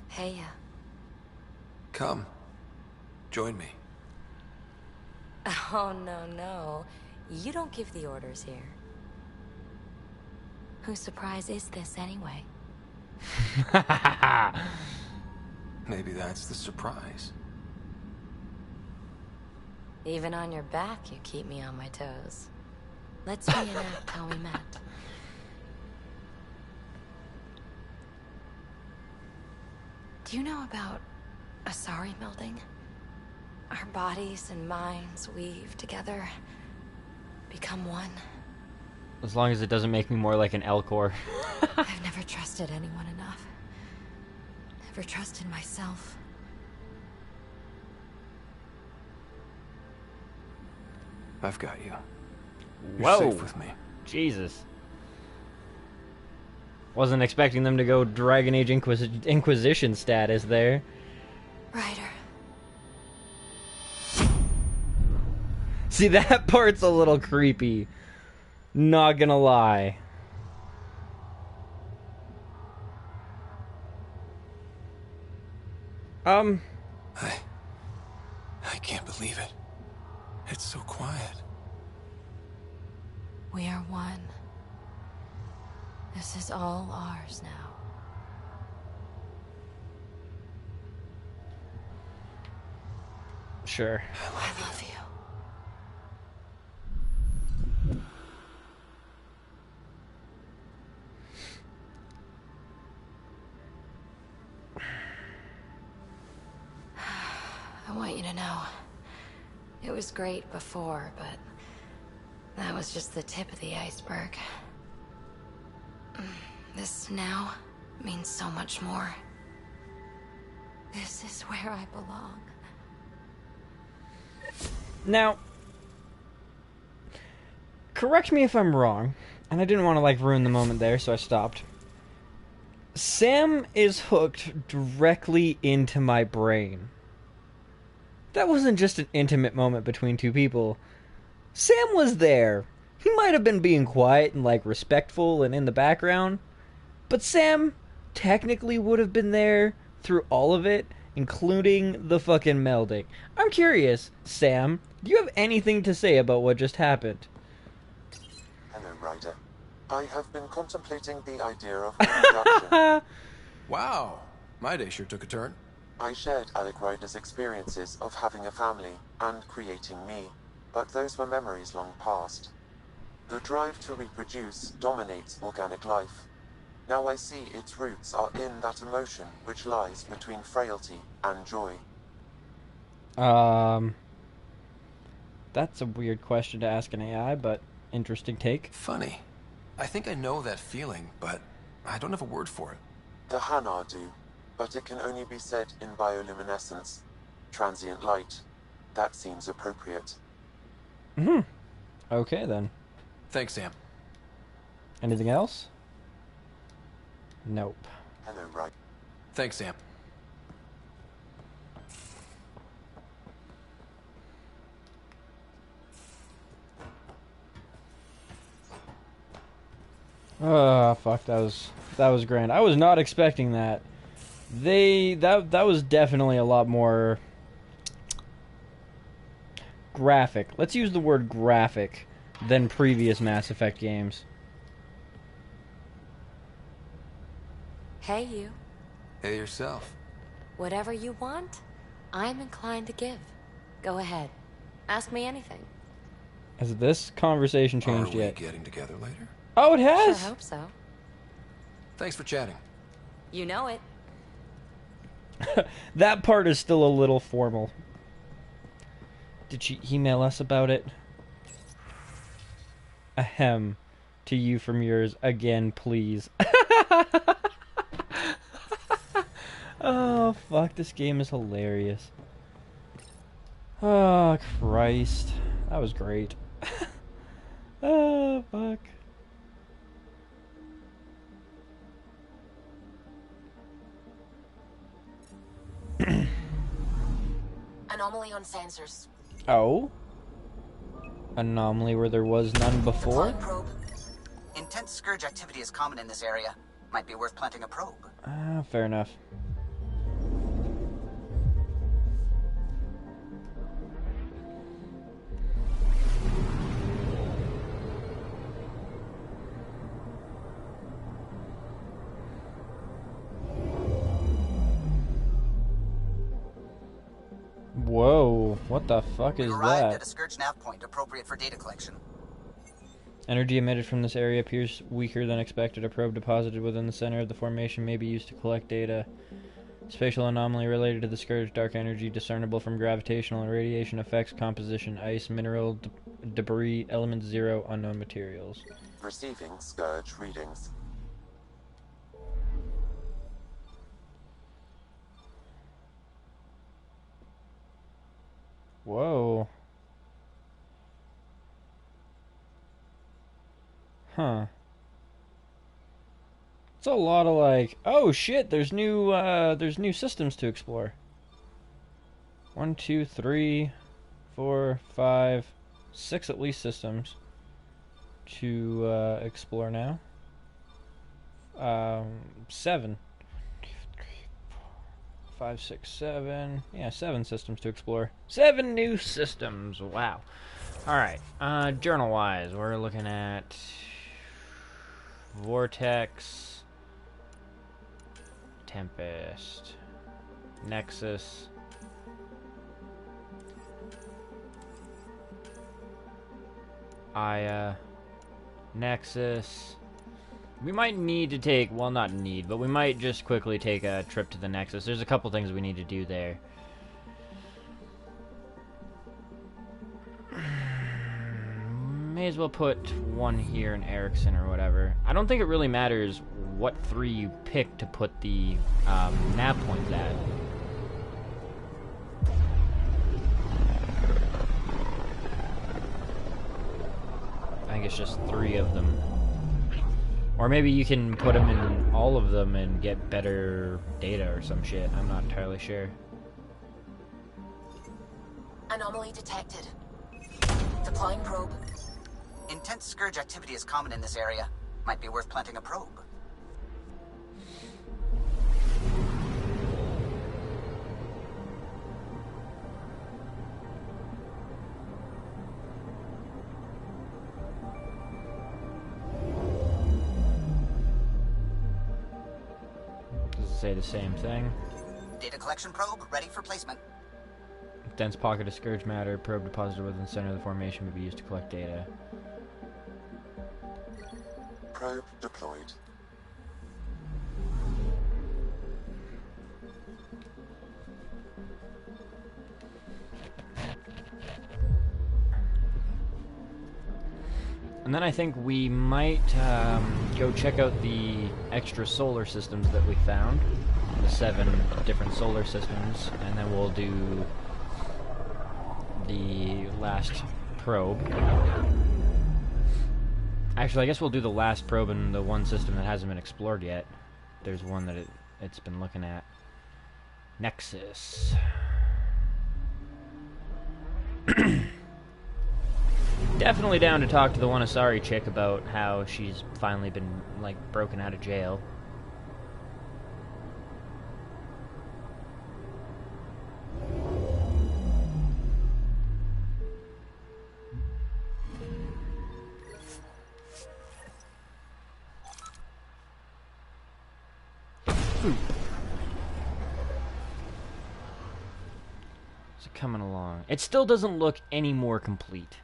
Hey, Come. Join me. Oh, no. You don't give the orders here. Whose surprise is this, anyway? Maybe that's the surprise. Even on your back, you keep me on my toes. Let's reenact how we met. Do you know about Asari melding? Our bodies and minds weave together, become one. As long as it doesn't make me more like an Elcor. I've never trusted anyone enough. Never trusted myself. I've got you. Whoa! You're safe with me. Jesus. Wasn't expecting them to go Dragon Age Inquisition status there. Ryder. See, that part's a little creepy. Not gonna lie. I can't believe it. It's so quiet. We are one. This is all ours now. Sure. I love you. I want you to know, It was great before, but that was just the tip of the iceberg. This now means so much more. This is where I belong. Now, correct me if I'm wrong, and I didn't want to, like, ruin the moment there, so I stopped. Sam is hooked directly into my brain. That wasn't just an intimate moment between two people. Sam was there. He might have been being quiet and, like, respectful and in the background, but Sam technically would have been there through all of it, including the fucking melding. I'm curious, Sam, do you have anything to say about what just happened? Hello, Ryder. I have been contemplating the idea of reproduction. Wow, my day sure took a turn. I shared Alec Ryder's experiences of having a family and creating me, but those were memories long past. The drive to reproduce dominates organic life. Now I see its roots are in that emotion which lies between frailty and joy. That's a weird question to ask an AI, but interesting take. Funny. I think I know that feeling, but I don't have a word for it. The Hanar do, but it can only be said in bioluminescence. Transient light. That seems appropriate. Okay, then. Thanks, Sam. Anything else? Nope. Hello, Ryder. Thanks, Sam. Oh, fuck, that was grand. I was not expecting that. That was definitely a lot more graphic. Let's use the word graphic than previous Mass Effect games. Hey, you. Hey, yourself. Whatever you want, I'm inclined to give. Go ahead. Ask me anything. Has this conversation changed Are we yet? getting together later? Oh, it has? Sure hope so. Thanks for chatting. You know it. That part is still a little formal. Did she email us about it? Ahem. To you from yours again, please. Oh, fuck. This game is hilarious. Oh, Christ. That was great. Oh, fuck. Anomaly on sensors. Oh? Anomaly where there was none before? Deploying probe. Intense scourge activity is common in this area. Might be worth planting a probe. Fair enough. Whoa, what the fuck is Arrived that? at a scourge nav point appropriate for data collection. Energy emitted from this area appears weaker than expected. A probe deposited within the center of the formation may be used to collect data. Spatial anomaly related to the scourge. Dark energy discernible from gravitational and radiation effects. Composition: ice, mineral, debris, element 0, unknown materials. Receiving Scourge readings. Whoa. Huh. It's a lot of like, oh shit, there's new systems to explore. 1, 2, 3, 4, 5, 6 at least systems to explore now. 7. 5, 6, 7. Yeah, 7 systems to explore. 7 new systems. Wow. Alright. Journal-wise, we're looking at Vortex, Tempest, Nexus, Aya, Nexus. We might need to take, well, not need, but we might just quickly take a trip to the Nexus. There's a couple things we need to do there. may as well put one here in Erickson or whatever. I don't think it really matters what 3 you pick to put the nav points at. I think it's just 3 of them. Or maybe you can put them in all of them and get better data or some shit. I'm not entirely sure. Anomaly detected. Deploying probe. Intense scourge activity is common in this area. Might be worth planting a probe. Does it say the same thing? Data collection probe ready for placement. Dense pocket of scourge matter, probe deposited within the center of the formation may be used to collect data. Probe deployed. And then I think we might go check out the extra solar systems that we found. The 7 different solar systems. And then we'll do the last probe. Actually, I guess we'll do the last probe in the one system that hasn't been explored yet. There's one that it's been looking at. Nexus. Definitely down to talk to the one Asari chick about how she's finally been, like, broken out of jail. Is it coming along? It still doesn't look any more complete.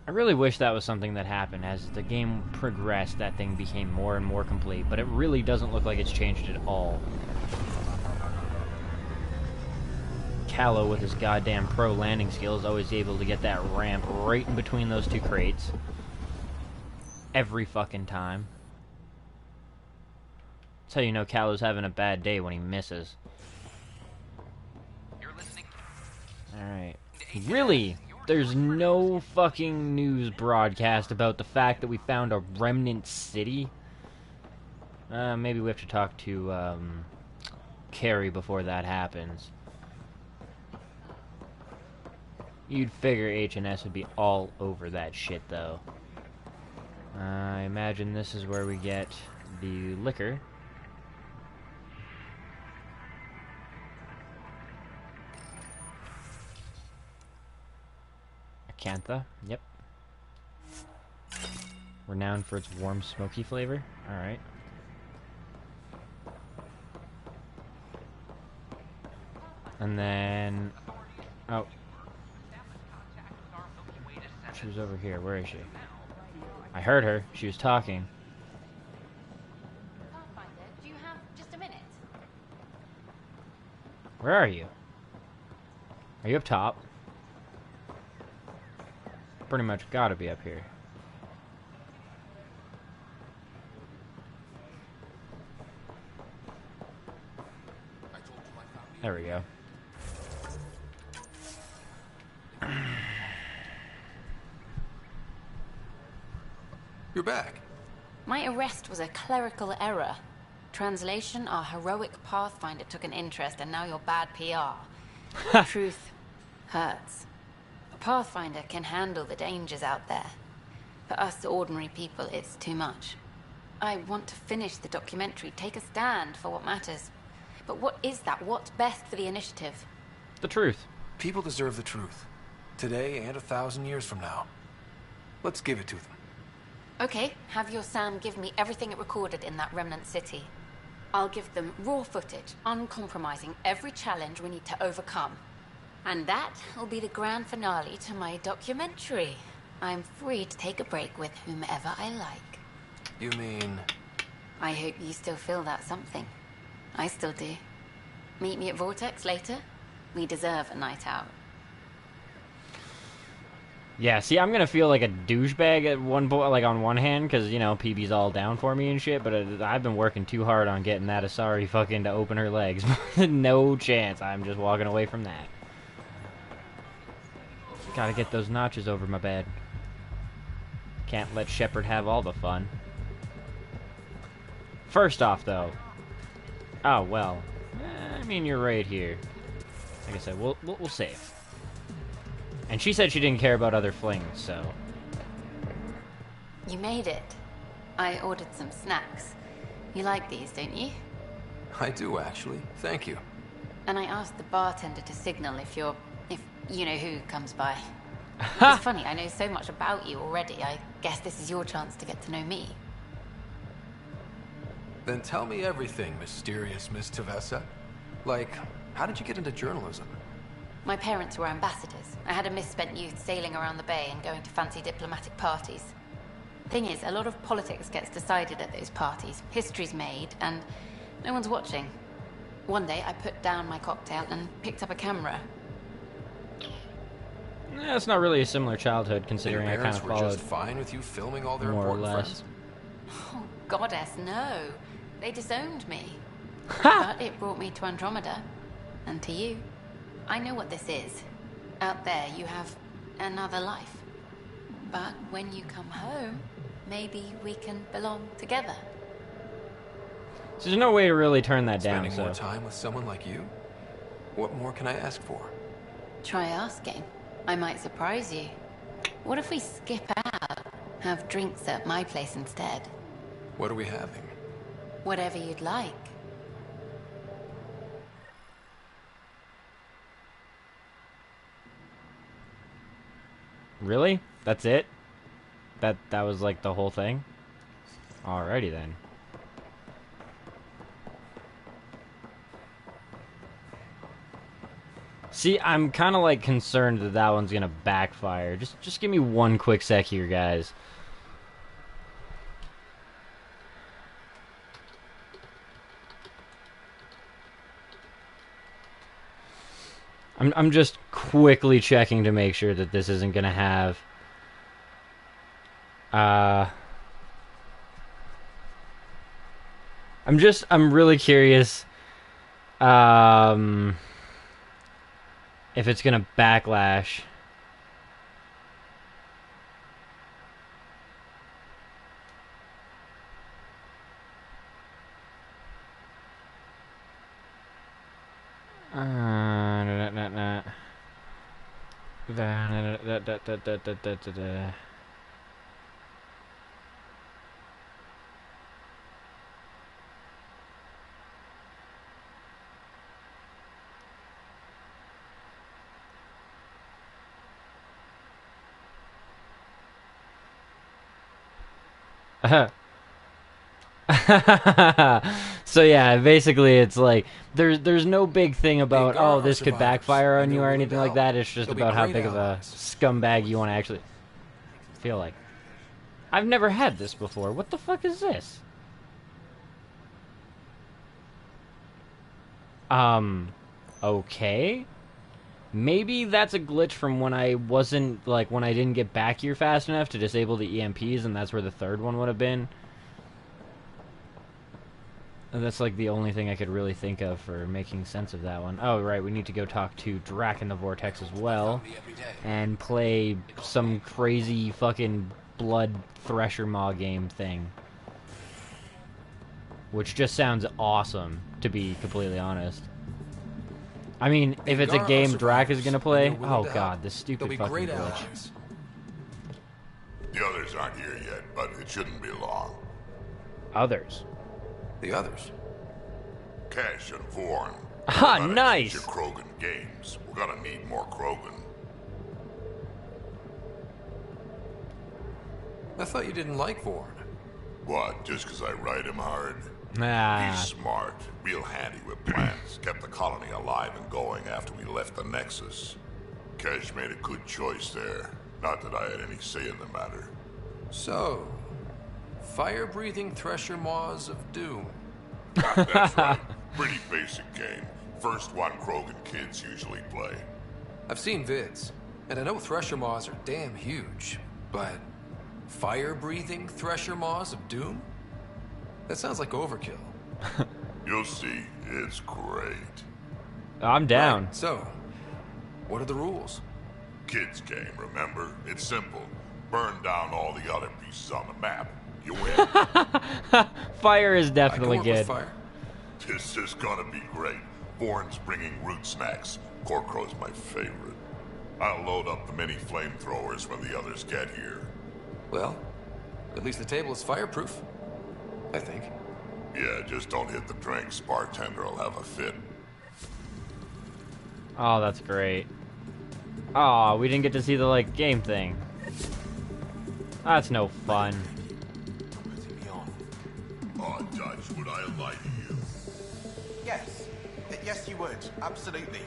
I really wish that was something that happened. As the game progressed, that thing became more and more complete, but it really doesn't look like it's changed at all. Callow, with his goddamn pro landing skills, always able to get that ramp right in between those 2 crates. Every fucking time. That's how you know Callow's having a bad day, when he misses. Alright. Really? There's no fucking news broadcast about the fact that we found a remnant city? Maybe we have to talk to, Carrie before that happens. You'd figure H&S would be all over that shit, though. I imagine this is where we get the liquor. Acantha, yep. Renowned for its warm, smoky flavor. Alright. And then... oh. She was over here. Where is she? I heard her. She was talking. Do you have just a minute? Where are you? Are you up top? Pretty much gotta be up here. There we go. You're back. My arrest was a clerical error. Translation, our heroic Pathfinder took an interest and now you're bad PR. Truth hurts. A Pathfinder can handle the dangers out there. For us ordinary people, it's too much. I want to finish the documentary, take a stand for what matters. But what is that? What's best for the initiative? The truth. People deserve the truth. Today and 1,000 years from now. Let's give it to them. Okay, have your Sam give me everything it recorded in that remnant city. I'll give them raw footage, uncompromising every challenge we need to overcome. And that will be the grand finale to my documentary. I'm free to take a break with whomever I like. You mean... I hope you still feel that something. I still do. Meet me at Vortex later? We deserve a night out. Yeah, see, I'm gonna feel like a douchebag at one point, like on one hand, because, you know, PB's all down for me and shit, but I've been working too hard on getting that Asari fucking to open her legs. No chance. I'm just walking away from that. Gotta get those notches over my bed. Can't let Shepard have all the fun. First off, though. Oh, well. I mean, you're right here. Like I said, we'll save. And she said she didn't care about other flings, so... You made it. I ordered some snacks. You like these, don't you? I do, actually. Thank you. And I asked the bartender to signal if you know who comes by. It's funny, I know so much about you already. I guess this is your chance to get to know me. Then tell me everything, mysterious Miss Tavessa. Like, how did you get into journalism? My parents were ambassadors. I had a misspent youth sailing around the bay and going to fancy diplomatic parties. Thing is, a lot of politics gets decided at those parties. History's made, and no one's watching. One day, I put down my cocktail and picked up a camera. Yeah, it's not really a similar childhood, considering I kind of followed. Were just fine with you filming all their more or important less. friends? Oh, goddess, no. They disowned me. But it brought me to Andromeda. And to you. I know what this is. Out there, you have another life. But when you come home, maybe we can belong together. So there's no way to really turn that down, Spending so... more time with someone like you? What more can I ask for? Try asking. I might surprise you. What if we skip out? Have drinks at my place instead? What are we having? Whatever you'd like. Really? That's it? That was like the whole thing? Alrighty then. See, I'm kind of like concerned that that one's gonna backfire. Just give me one quick sec here, guys. I'm just quickly checking to make sure that this isn't gonna have I'm really curious if it's gonna backlash. So yeah, basically it's like there's no big thing about oh this could backfire on you or anything like that. It's just about how big of a scumbag you want to actually feel like. I've never had this before. What the fuck is this? Okay. Maybe that's a glitch from when I wasn't, like, when I didn't get back here fast enough to disable the EMPs, and that's where the third one would have been. And that's, like, the only thing I could really think of for making sense of that one. Oh, right, we need to go talk to Drac in the Vortex as well, and play some crazy fucking blood Thresher Maw game thing. Which just sounds awesome, to be completely honest. I mean, if it's a game Drac is gonna play, oh god, this stupid fucking glitch. The others aren't here yet, but it shouldn't be long. Others? The others? Cash and Vorn. Ah, nice! Your Krogan games. We're gonna need more Krogan. I thought you didn't like Vorn. What, just because I ride him hard? Ah. He's smart, real handy with plans. Kept the colony alive and going after we left the Nexus. Kesh made a good choice there. Not that I had any say in the matter. So, fire-breathing Thresher Maws of Doom. That's right. Pretty basic game. First one Krogan kids usually play. I've seen vids, and I know Thresher Maws are damn huge, but fire-breathing Thresher Maws of Doom? That sounds like overkill. You'll see, it's great. I'm down. Right, so, what are the rules? Kids game, remember? It's simple. Burn down all the other pieces on the map. You win. Fire is definitely I can work good. with fire. This is gonna be great. Vorn's bringing root snacks. Corcrow's my favorite. I'll load up the mini flamethrowers when the others get here. Well, at least the table is fireproof. I think. Yeah, just don't hit the drinks. Bartender will have a fit. Oh, that's great. Oh, we didn't get to see the, like, game thing. That's no fun. Oh, Dutch, would I lie to you? Yes. Yes, you would. Absolutely.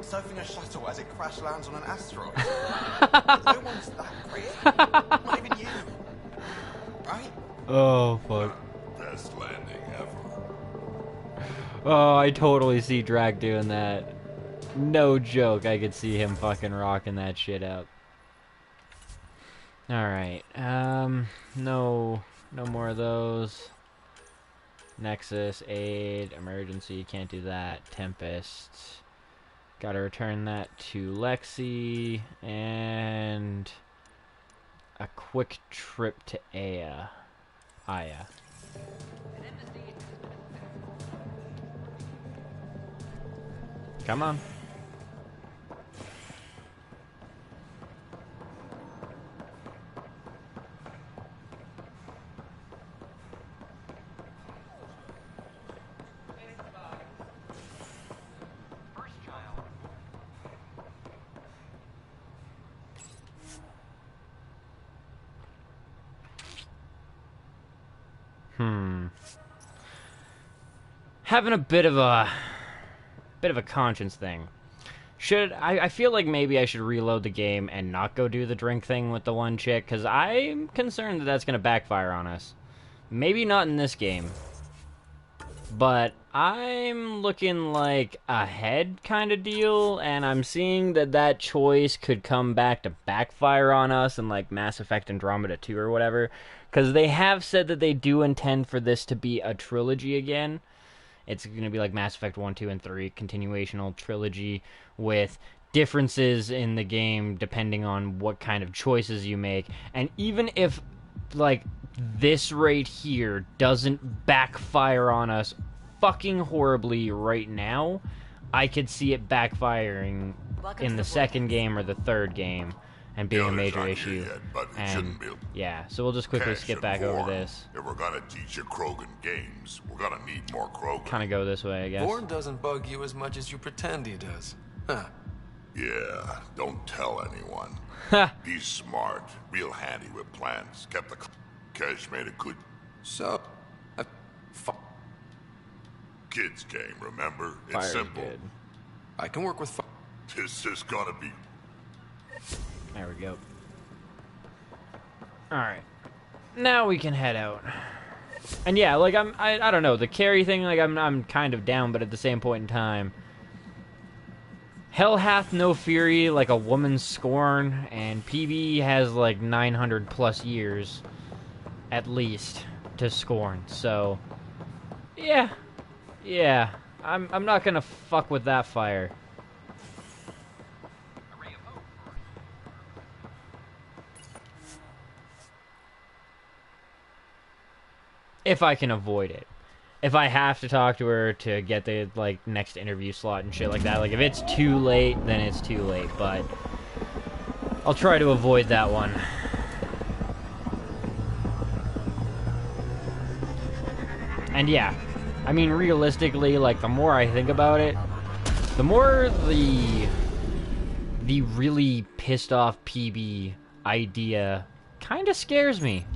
Surfing a shuttle as it crash lands on an asteroid. No one's that crazy. Not even you. Right? Oh, fuck. Best landing ever. Oh, I totally see Drac doing that. No joke, I could see him fucking rocking that shit up. Alright, no more of those. Nexus, aid, emergency, can't do that. Tempest. Gotta return that to Lexi, and a quick trip to Aya. Come on. Having a bit of a conscience thing. I feel like maybe I should reload the game and not go do the drink thing with the one chick, because I'm concerned that that's going to backfire on us. Maybe not in this game, but I'm looking like a head kind of deal, and I'm seeing that choice could come back to backfire on us in like Mass Effect Andromeda 2 or whatever, because they have said that they do intend for this to be a trilogy again. It's going to be like Mass Effect 1, 2, and 3, continuational trilogy with differences in the game depending on what kind of choices you make. And even if, like, this right here doesn't backfire on us fucking horribly right now, I could see it backfiring in the second game or the third game and being a major issue. And yeah, so we'll just quickly skip back over this. If we're gonna teach you Krogan games, we're gonna need more Krogan. Kind of go this way, I guess. Vorn doesn't bug you as much as you pretend he does. Huh. Yeah, don't tell anyone. He's smart, real handy with plans. Kept the cash made a good. So, kids game, remember? It's Fire's simple. good. I can work with This is gonna be. There we go. Alright. Now we can head out. And yeah, like, I don't know, the carry thing, like, I'm kind of down, but at the same point in time, hell hath no fury like a woman's scorn, and PB has, like, 900 plus years, at least, to scorn, so, yeah, I'm not gonna fuck with that fire. If I can avoid it. If I have to talk to her to get the, like, next interview slot and shit like that, like, if it's too late, then it's too late, but I'll try to avoid that one. And yeah, I mean, realistically, like, the more I think about it, the more the really pissed off PB idea kind of scares me.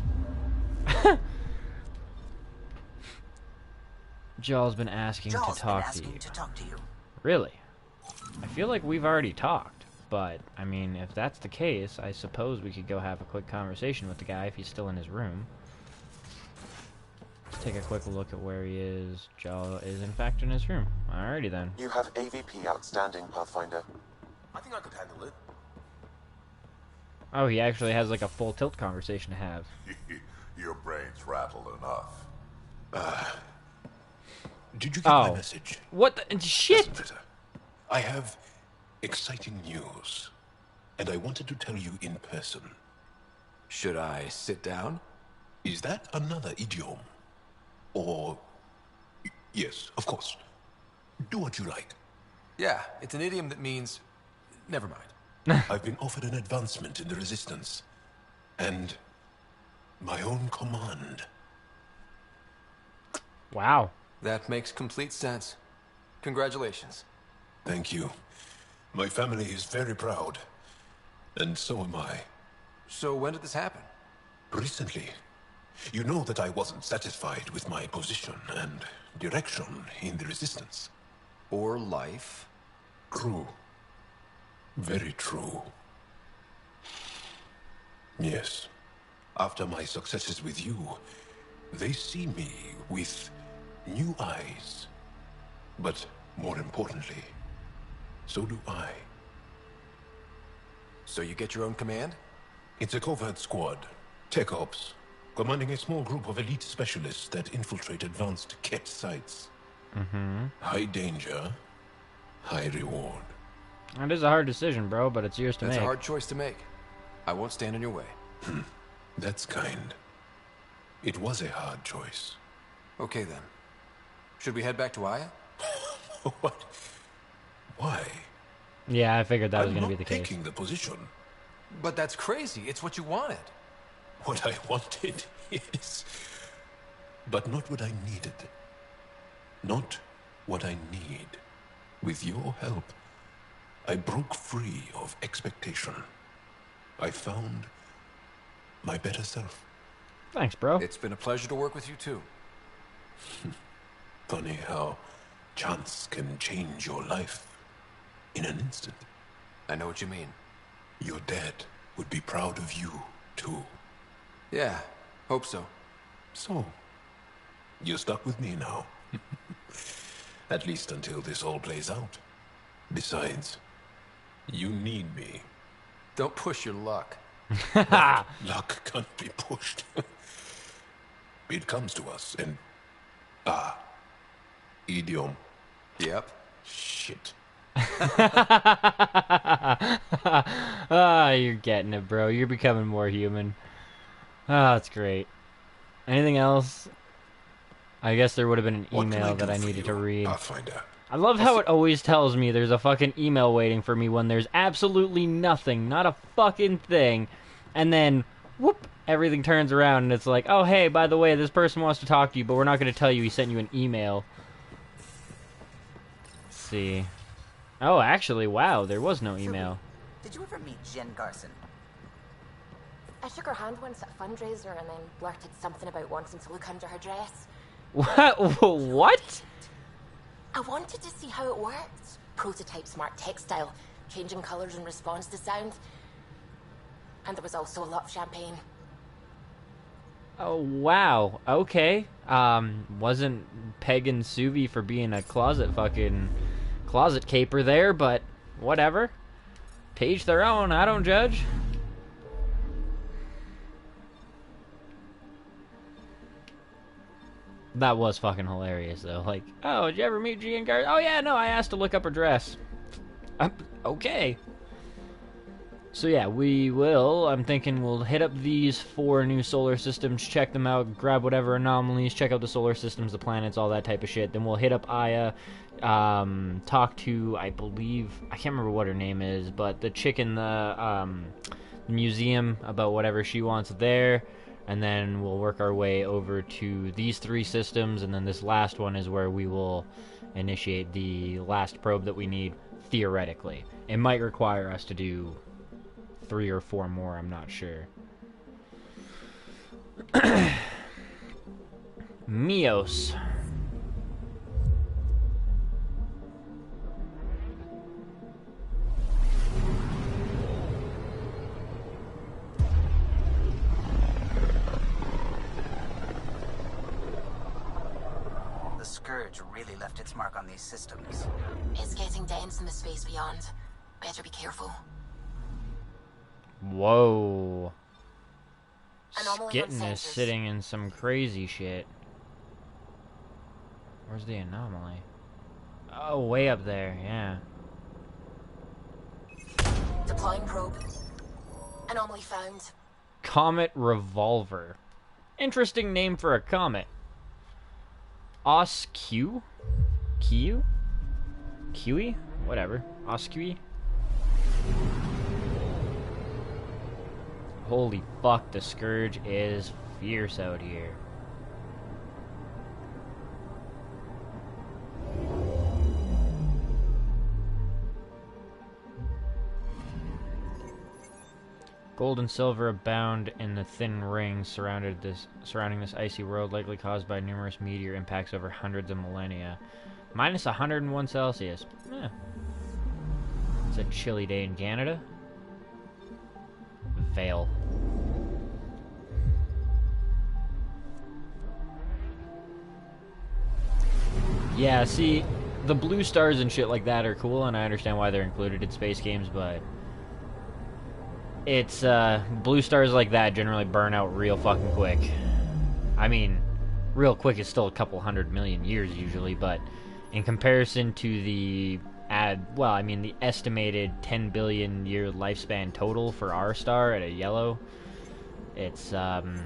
Joel's been asking to talk to you. Really? I feel like we've already talked, but, I mean, if that's the case, I suppose we could go have a quick conversation with the guy if he's still in his room. take a quick look at where he is. Joe is in fact in his room. Alrighty then. You have AVP outstanding, Pathfinder. I think I could handle it. Oh, he actually has like a full tilt conversation to have. Your brain's rattled enough. Did you get my message? What the shit? I have exciting news, and I wanted to tell you in person. Should I sit down? Is that another idiom? Or... Yes, of course. Do what you like. Yeah, it's an idiom that means... Never mind. I've been offered an advancement in the Resistance. And... my own command. Wow. That makes complete sense. Congratulations. Thank you. My family is very proud. And so am I. So when did this happen? Recently. You know that I wasn't satisfied with my position and direction in the Resistance. Or life. True. Very true. Yes. After my successes with you, they see me with new eyes. But more importantly, so do I. So you get your own command? It's a covert squad. Tech Ops. Commanding a small group of elite specialists that infiltrate advanced Ket sites. Mm-hmm. High danger, high reward. That is a hard decision, bro, but it's yours to That's make. a hard choice to make. I won't stand in your way. That's kind. It was a hard choice. Okay then. Should we head back to Aya? What? Why? Yeah, I figured that was I'm going to be not the case. taking the position. But that's crazy. It's what you wanted. What I wanted, yes. But not what I needed. Not what I need. With your help, I broke free of expectation. I found my better self. Thanks, bro. It's been a pleasure to work with you too. Funny how chance can change your life in an instant. I know what you mean. Your dad would be proud of you, too. Yeah, hope so. So, you're stuck with me now. At least until this all plays out. Besides, you need me. Don't push your luck. Luck can't be pushed. It comes to us and... idiom. Yep. Shit. You're getting it, bro. You're becoming more human. That's great. Anything else? I guess there would have been an email that I needed to read. Pathfinder? I love how it always tells me there's a fucking email waiting for me when there's absolutely nothing, not a fucking thing. And then, whoop, everything turns around and it's like, oh, hey, by the way, this person wants to talk to you, but we're not going to tell you he sent you an email. Let's see. Oh, actually, wow, there was no email. Did you ever meet Jen Garson? I shook her hand once at a fundraiser and then blurted something about wanting to look under her dress. What? I wanted to see how it worked. Prototype smart textile, changing colours in response to sound. And there was also a lot of champagne. Oh, wow. Okay. Wasn't pegging Suvi for being a closet caper there, but whatever. To each their own. I don't judge. That was fucking hilarious, though. Like, oh, did you ever meet Gian Gar? Oh, yeah, no, I asked to look up her dress. Okay. So, yeah, we will. I'm thinking we'll hit up these 4 new solar systems, check them out, grab whatever anomalies, check out the solar systems, the planets, all that type of shit. Then we'll hit up Aya, talk to, I believe, I can't remember what her name is, but the chick in the museum about whatever she wants there. And then we'll work our way over to these 3 systems, and then this last one is where we will initiate the last probe that we need, theoretically. It might require us to do 3 or 4 more, I'm not sure. Mios. Scourge really left its mark on these systems. It's getting dense in the space beyond. Better be careful. Whoa. Anomaly on Skitten is sensors. sitting in some crazy shit. Where's the anomaly? Oh, way up there, yeah. Deploying probe. Anomaly found. Comet Revolver. Interesting name for a comet. Osq? Q? Kiwi? Whatever. Osq? Holy fuck, the Scourge is fierce out here. Gold and silver abound in the thin rings surrounding this icy world, likely caused by numerous meteor impacts over hundreds of millennia. Minus 101 Celsius. Eh. It's a chilly day in Canada. Vale. Yeah, see, the blue stars and shit like that are cool, and I understand why they're included in space games, but it's, blue stars like that generally burn out real fucking quick. I mean, real quick is still a couple 100 million years usually, but in comparison to the the estimated 10 billion year lifespan total for our star at a yellow, it's, the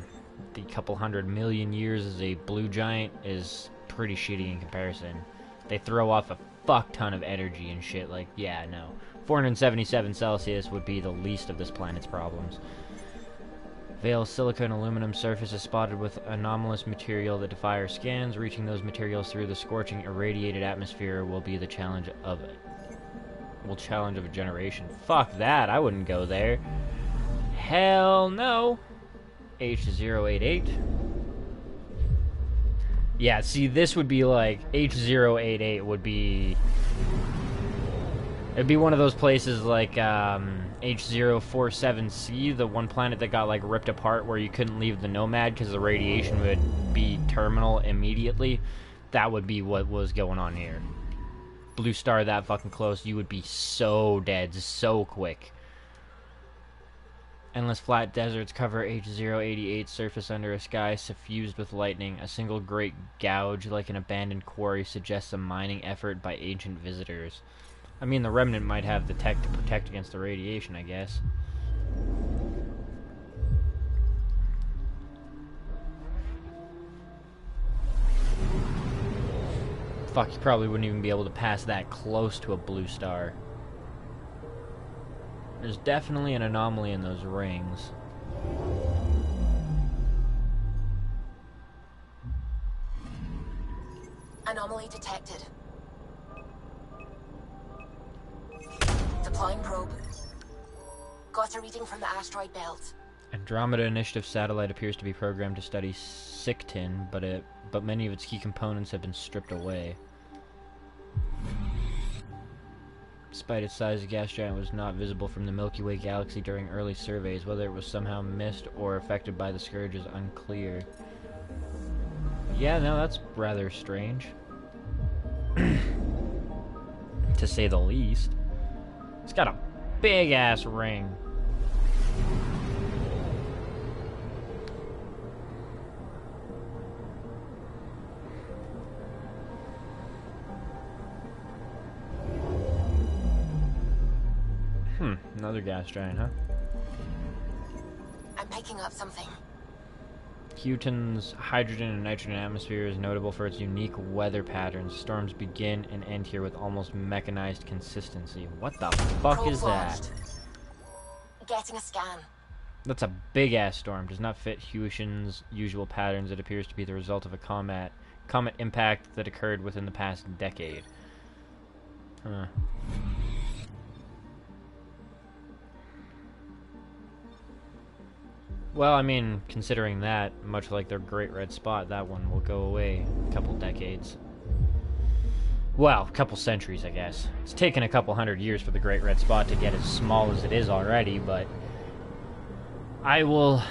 couple 100 million years as a blue giant is pretty shitty in comparison. They throw off a fuck ton of energy and shit, like, yeah, no. 477 Celsius would be the least of this planet's problems. Vale's silica and aluminum surface is spotted with anomalous material that defy our scans. Reaching those materials through the scorching, irradiated atmosphere will be the challenge of a generation. Fuck that, I wouldn't go there. Hell no. H088. Yeah, see, this would be like, H088 would be... It'd be one of those places like H047C, the one planet that got like ripped apart where you couldn't leave the Nomad because the radiation would be terminal immediately. That would be what was going on here. Blue star that fucking close, you would be so dead so quick. Endless flat deserts cover H088's surface under a sky suffused with lightning. A single great gouge like an abandoned quarry suggests a mining effort by ancient visitors. I mean, the Remnant might have the tech to protect against the radiation, I guess. Fuck, you probably wouldn't even be able to pass that close to a blue star. There's definitely an anomaly in those rings. Anomaly detected. Deploying probe. Got a reading from the asteroid belt. Andromeda Initiative satellite appears to be programmed to study Sictin, but many of its key components have been stripped away. Despite its size, the gas giant was not visible from the Milky Way galaxy during early surveys. Whether it was somehow missed or affected by the Scourge is unclear. Yeah, no, that's rather strange. To say the least. It's got a big-ass ring. Another gas giant, huh? I'm picking up something. Huton's hydrogen and nitrogen atmosphere is notable for its unique weather patterns. Storms begin and end here with almost mechanized consistency. What the fuck is that? Getting a scan. That's a big-ass storm. Does not fit Huton's usual patterns. It appears to be the result of a comet impact that occurred within the past decade. Huh. Well, I mean, considering that, much like their Great Red Spot, that one will go away a couple decades. Well, a couple centuries, I guess. It's taken a couple 100 years for the Great Red Spot to get as small as it is already, but I will...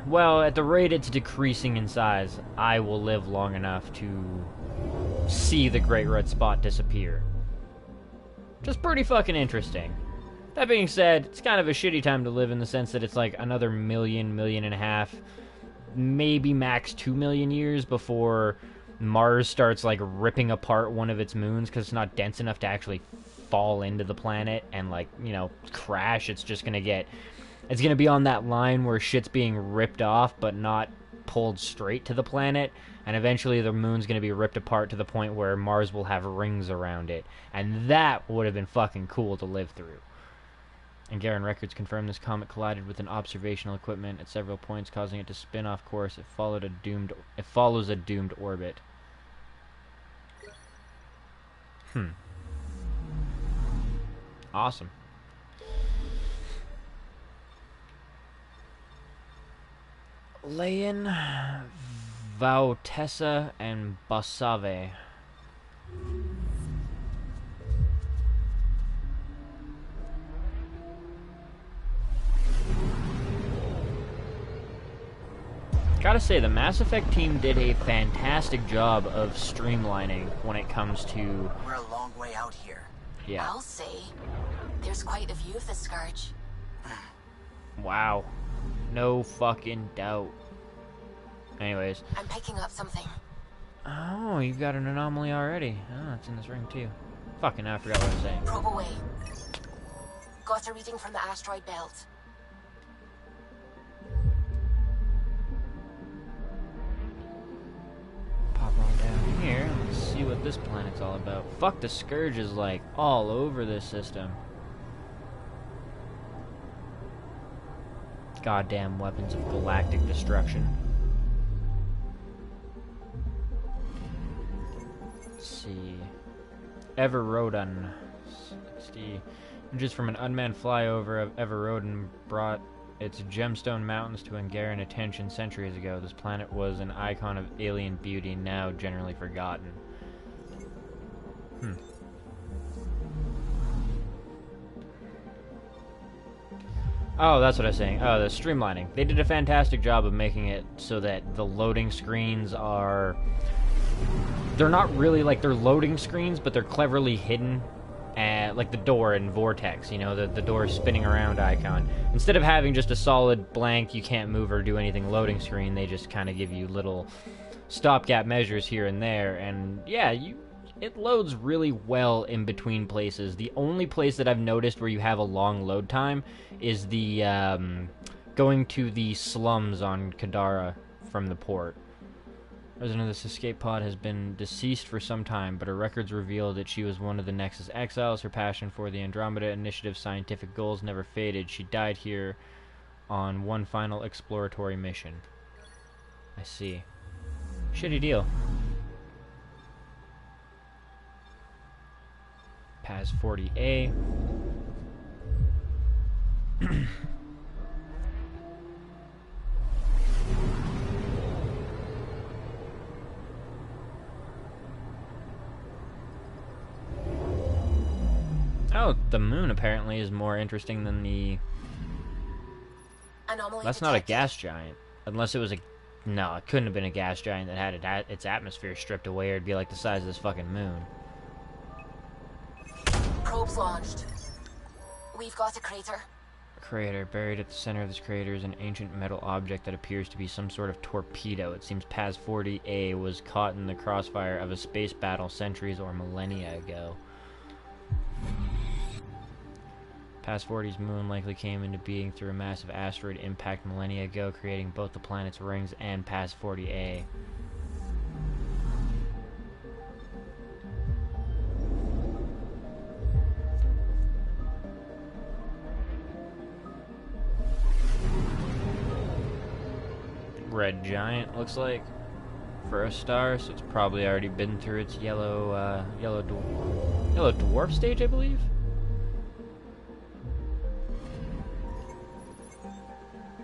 Well, at the rate it's decreasing in size, I will live long enough to see the Great Red Spot disappear. Just pretty fucking interesting. That being said, it's kind of a shitty time to live in the sense that it's like another million and a half, maybe max 2 million years before Mars starts like ripping apart one of its moons because it's not dense enough to actually fall into the planet and like, you know, crash. It's just gonna be on that line where shit's being ripped off but not pulled straight to the planet, and eventually the moon's gonna be ripped apart to the point where Mars will have rings around it, and that would have been fucking cool to live through. Angaran records confirm this comet collided with an observational equipment at several points, causing it to spin off course. It follows a doomed orbit. Awesome. Leyen, Vautessa, and Basave. Gotta say, the Mass Effect team did a fantastic job of streamlining when it comes to... We're a long way out here. Yeah. I'll say. There's quite a view of the Scourge. Wow. No fucking doubt. Anyways. I'm picking up something. Oh, you've got an anomaly already. Oh, it's in this ring too. Fucking, I forgot what I was saying. Probe away. Got a reading from the asteroid belt. Pop on down here. Let's see what this planet's all about. Fuck, the Scourge is like all over this system. Goddamn weapons of galactic destruction. Let's see. Everrodan. 60. Images from an unmanned flyover of Everrodan brought its gemstone mountains to Angaran attention centuries ago. This planet was an icon of alien beauty, now generally forgotten. Oh, that's what I was saying. Oh, the streamlining. They did a fantastic job of making it so that the loading screens are... They're not really like they're loading screens, but they're cleverly hidden. Like the door in Vortex, you know, the door spinning around icon. Instead of having just a solid blank, you can't move or do anything loading screen, they just kind of give you little stopgap measures here and there. And yeah, it loads really well in between places. The only place that I've noticed where you have a long load time is the going to the slums on Kadara from the port. Resident of this escape pod has been deceased for some time, but her records reveal that she was one of the Nexus exiles. Her passion for the Andromeda Initiative's scientific goals never faded. She died here on one final exploratory mission. I see. Shitty deal. Paz 40A. Oh, the moon apparently is more interesting than the... Anomaly That's not a detected. gas giant. Unless it was a... No, it couldn't have been a gas giant that had its atmosphere stripped away, or it'd be like the size of this fucking moon. Probes launched. We've got a crater. Crater. Buried at the center of this crater is an ancient metal object that appears to be some sort of torpedo. It seems Paz 40A was caught in the crossfire of a space battle centuries or millennia ago. Paz 40's moon likely came into being through a massive asteroid impact millennia ago, creating both the planet's rings and Paz 40A. Red giant, looks like, for a star, so it's probably already been through its yellow dwarf stage, I believe.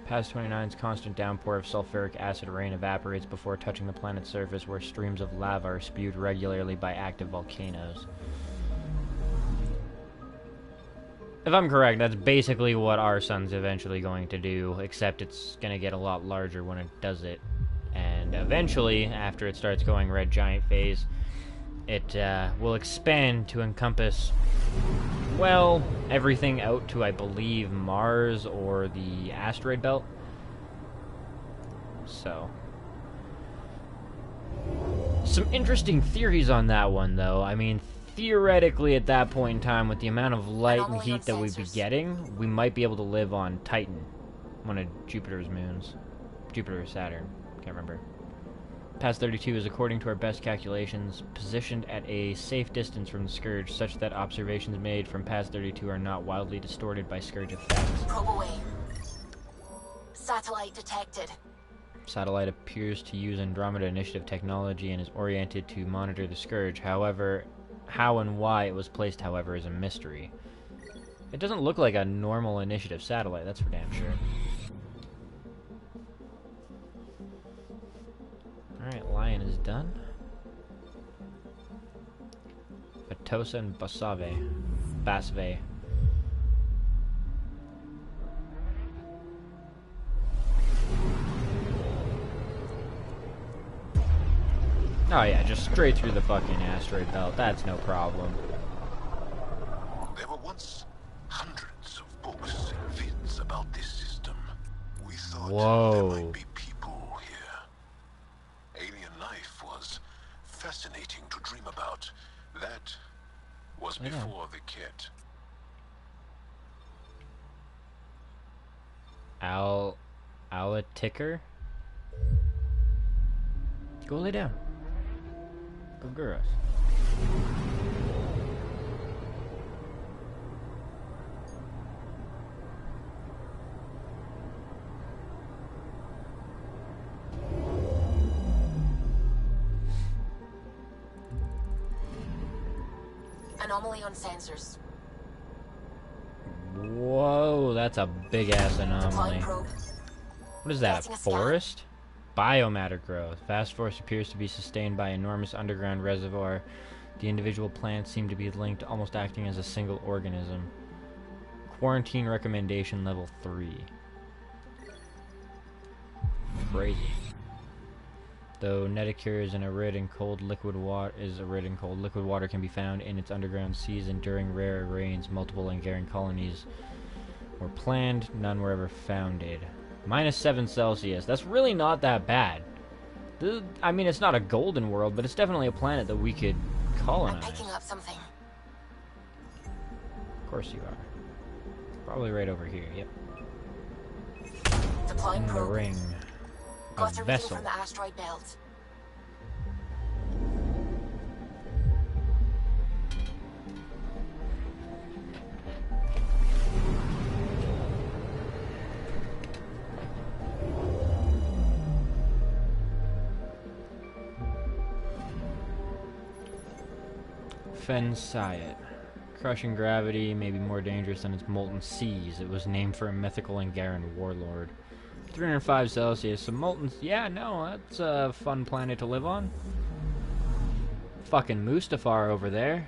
Paz 29's constant downpour of sulfuric acid rain evaporates before touching the planet's surface, where streams of lava are spewed regularly by active volcanoes. If I'm correct, that's basically what our sun's eventually going to do, except it's going to get a lot larger when it does it. And eventually, after it starts going red giant phase, it will expand to encompass, well, everything out to, I believe, Mars or the asteroid belt. So, some interesting theories on that one, though. I mean, theoretically, at that point in time, with the amount of light and heat that we'd be getting, we might be able to live on Titan, one of Jupiter's moons. Jupiter or Saturn, can't remember. Past 32 is, according to our best calculations, positioned at a safe distance from the Scourge, such that observations made from past 32 are not wildly distorted by Scourge effects. Probe away. Satellite detected. Satellite appears to use Andromeda Initiative technology and is oriented to monitor the Scourge. However, how and why it was placed, however, is a mystery. It doesn't look like a normal Initiative satellite, that's for damn sure. Alright, Lion is done. Batosa and Basve. Oh yeah, just straight through the fucking asteroid belt. That's no problem. There were once hundreds of books and vids about this system. We thought there might be people here. Alien life was fascinating to dream about. That was before the kit. Ticker? Go lay down. Go girls. Anomaly on sensors. Whoa, that's a big-ass anomaly. What is that, a forest? Biomatter growth. Vast forest appears to be sustained by enormous underground reservoir. The individual plants seem to be linked, almost acting as a single organism. Quarantine recommendation level 3. Crazy. Though Neticure is arid and cold liquid water can be found in its underground seas, and during rare rains, multiple Angaran colonies were planned, none were ever founded. -7 Celsius. That's really not that bad. I mean, it's not a golden world, but it's definitely a planet that we could colonize. I'm picking up something. Of course you are. Probably right over here, yep. Deploying in the probe. ring. Got A a reading vessel. from the asteroid belt. Fensayet. Crushing gravity may be more dangerous than its molten seas. It was named for a mythical Angaran warlord. 305 Celsius. So molten... Yeah, no, that's a fun planet to live on. Fucking Mustafar over there.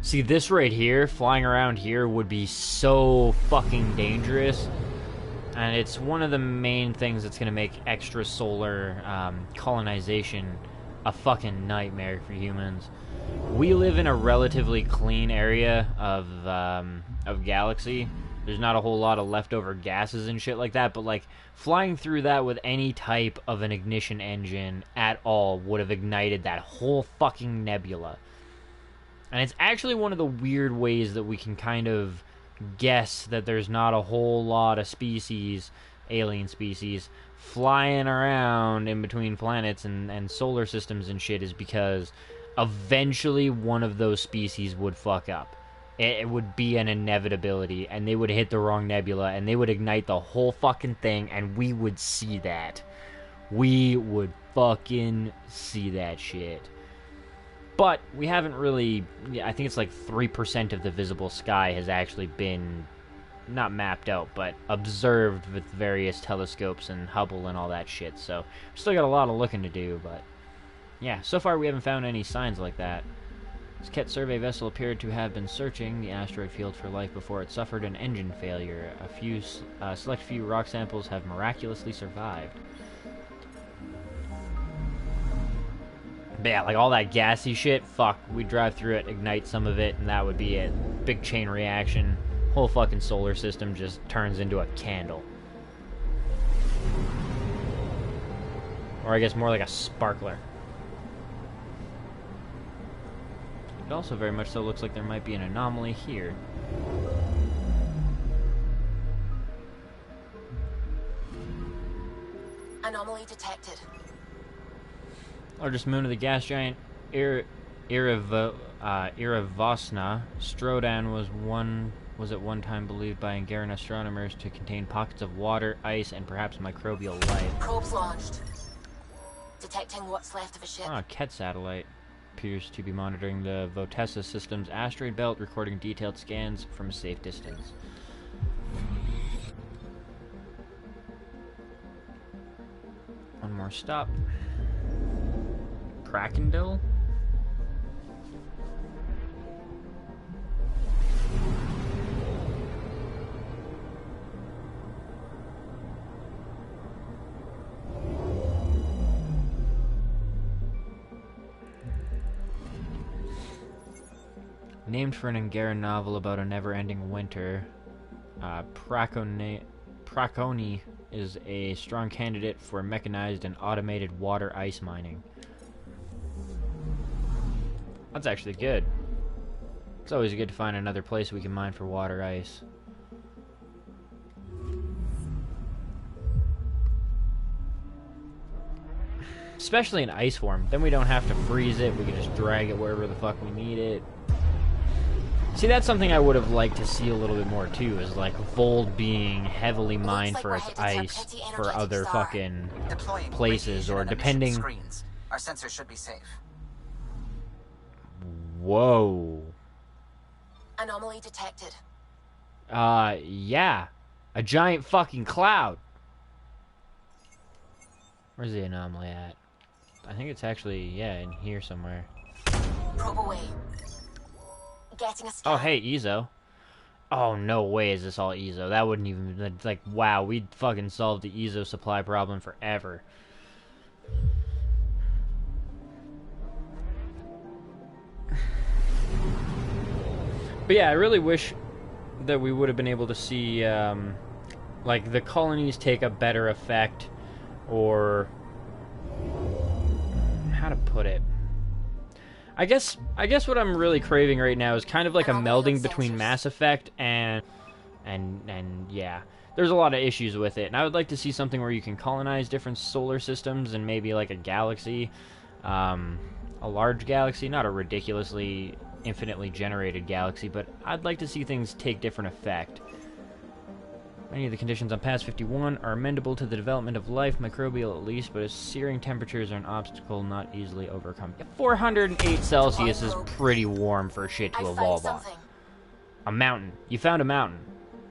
See, this right here, flying around here, would be so fucking dangerous. And it's one of the main things that's going to make extrasolar colonization a fucking nightmare for humans. We live in a relatively clean area of galaxy. There's not a whole lot of leftover gases and shit like that, but like flying through that with any type of an ignition engine at all would have ignited that whole fucking nebula. And it's actually one of the weird ways that we can kind of guess that there's not a whole lot of species, alien species, flying around in between planets and solar systems and shit, is because eventually one of those species would fuck up. It would be an inevitability, and they would hit the wrong nebula, and they would ignite the whole fucking thing, and we would see that. We would fucking see that shit. But we haven't really... I think it's like 3% of the visible sky has actually been, not mapped out, but observed with various telescopes and Hubble and all that shit. So, we've still got a lot of looking to do, but... yeah, so far we haven't found any signs like that. This Ket survey vessel appeared to have been searching the asteroid field for life before it suffered an engine failure. Select few rock samples have miraculously survived. But yeah, like all that gassy shit, fuck, we'd drive through it, ignite some of it, and that would be it. Big chain reaction. Whole fucking solar system just turns into a candle. Or I guess more like a sparkler. It also very much so looks like there might be an anomaly here. Anomaly detected. Largest moon of the gas giant Iravosna. Strodan was at one time believed by Angaran astronomers to contain pockets of water, ice, and perhaps microbial life. Probes launched. Detecting what's left of a ship. Ah, Ket satellite appears to be monitoring the Votessa system's asteroid belt, recording detailed scans from a safe distance. One more stop. Krakendil? Named for an Angaran novel about a never-ending winter, Prakoni is a strong candidate for mechanized and automated water ice mining. That's actually good. It's always good to find another place we can mine for water ice. Especially in ice form. Then we don't have to freeze it. We can just drag it wherever the fuck we need it. See, that's something I would have liked to see a little bit more too, is like Vold being heavily mined for its ice for other fucking places, or depending. Screens. Our sensors should be safe. Whoa. Anomaly detected. Yeah. A giant fucking cloud. Where's the anomaly at? I think it's actually, yeah, in here somewhere. Probe away. Getting a scan. Oh, hey, Ezo. Oh, no way is this all Ezo. That wouldn't even, like, wow, we'd fucking solved the Ezo supply problem forever. But yeah, I really wish that we would have been able to see, like, the colonies take a better effect, or how to put it. I guess what I'm really craving right now is kind of like a melding between Mass Effect and yeah. There's a lot of issues with it, and I would like to see something where you can colonize different solar systems and maybe like a galaxy, a large galaxy, not a ridiculously infinitely generated galaxy, but I'd like to see things take different effect. Many of the conditions on Pass 51 are amendable to the development of life, microbial at least, but searing temperatures are an obstacle not easily overcome. 408 Celsius is pretty warm for shit to evolve on. A mountain. You found a mountain.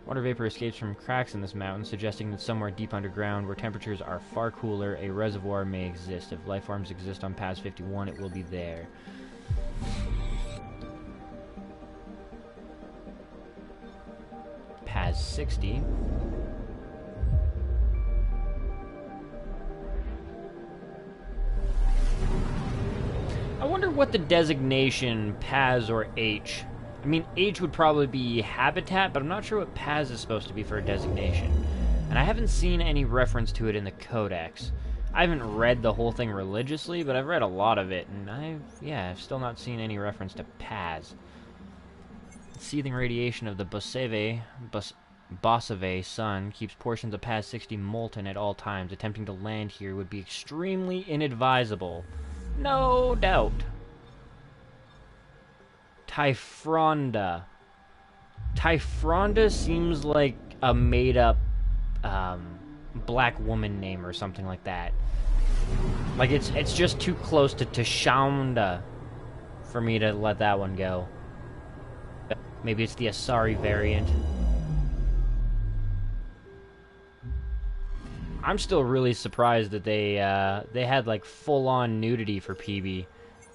Water vapor escapes from cracks in this mountain, suggesting that somewhere deep underground, where temperatures are far cooler, a reservoir may exist. If life forms exist on Pass 51, it will be there. Pass 60. I wonder what the designation Paz or H. I mean, H would probably be habitat, but I'm not sure what Paz is supposed to be for a designation. And I haven't seen any reference to it in the Codex. I haven't read the whole thing religiously, but I've read a lot of it, and I've still not seen any reference to Paz. Seething radiation of the Bosave sun keeps portions of Paz 60 molten at all times. Attempting to land here would be extremely inadvisable. No doubt. Typhronda. Typhronda seems like a made-up black woman name or something like that. Like, it's just too close to Tashaunda for me to let that one go. Maybe it's the Asari variant. I'm still really surprised that they had like full-on nudity for PB.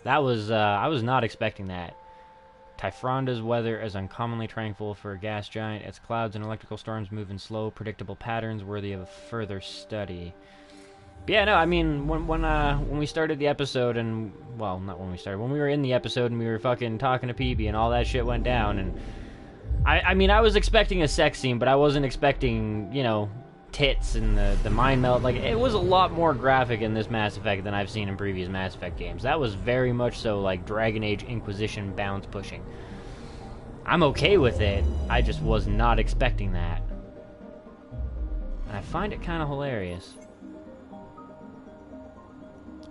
That was I was not expecting that. Typhronda's weather is uncommonly tranquil for a gas giant. Its clouds and electrical storms move in slow, predictable patterns worthy of further study. But yeah, no, I mean when we started the episode and well, not when we started, when we were in the episode and we were fucking talking to Peepee and all that shit went down, and I mean, I was expecting a sex scene, but I wasn't expecting, you know, tits and the mind melt. Like, it was a lot more graphic in this Mass Effect than I've seen in previous Mass Effect games. That was very much so, like, Dragon Age Inquisition bounds pushing. I'm okay with it, I just was not expecting that. And I find it kind of hilarious.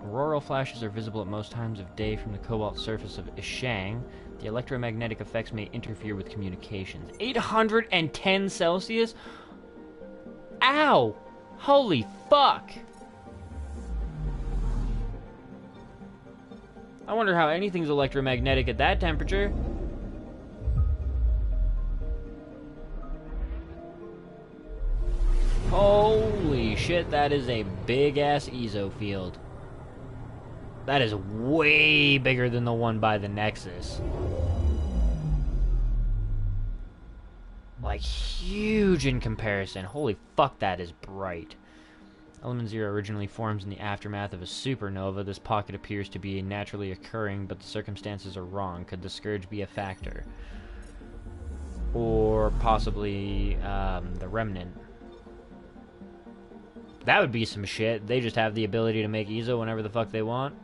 Auroral flashes are visible at most times of day from the cobalt surface of Ishang. The electromagnetic effects may interfere with communications. 810 Celsius? Ow! Holy fuck! I wonder how anything's electromagnetic at that temperature. Holy shit, that is a big-ass EZO field. That is way bigger than the one by the Nexus. Like, huge in comparison. Holy fuck, that is bright. Element Zero originally forms in the aftermath of a supernova. This pocket appears to be naturally occurring, but the circumstances are wrong. Could the Scourge be a factor? Or possibly the Remnant. That would be some shit. They just have the ability to make EZO whenever the fuck they want.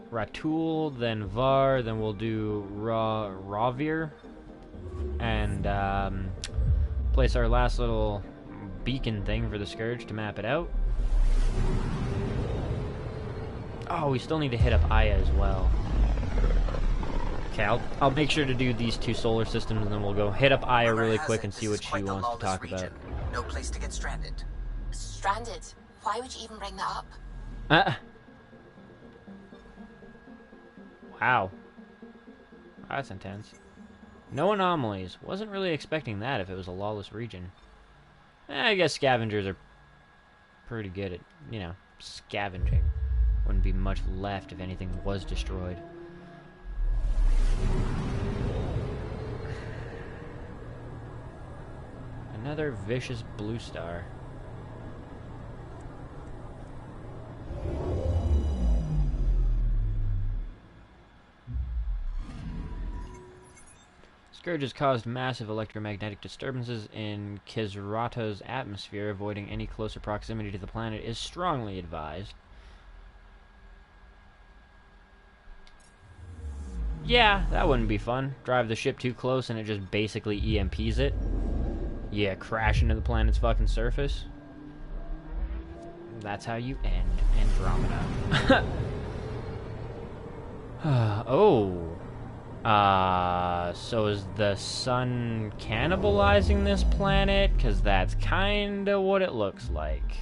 Ratul, then Var, then we'll do Ravir, and place our last little beacon thing for the Scourge to map it out. Oh, we still need to hit up Aya as well. Okay, I'll make sure to do these two solar systems, and then we'll go hit up Aya really quick and see what she wants to talk about. No place to get stranded. Stranded? Why would you even bring that up? Wow. That's intense. No anomalies. Wasn't really expecting that if it was a lawless region. I guess scavengers are pretty good at, you know, scavenging. Wouldn't be much left if anything was destroyed. Another vicious blue star. Scourge has caused massive electromagnetic disturbances in Kisrata's atmosphere. Avoiding any closer proximity to the planet is strongly advised. Yeah, that wouldn't be fun. Drive the ship too close and it just basically EMPs it. Yeah, crash into the planet's fucking surface. That's how you end Andromeda. Oh. So is the sun cannibalizing this planet? Because that's kinda what it looks like.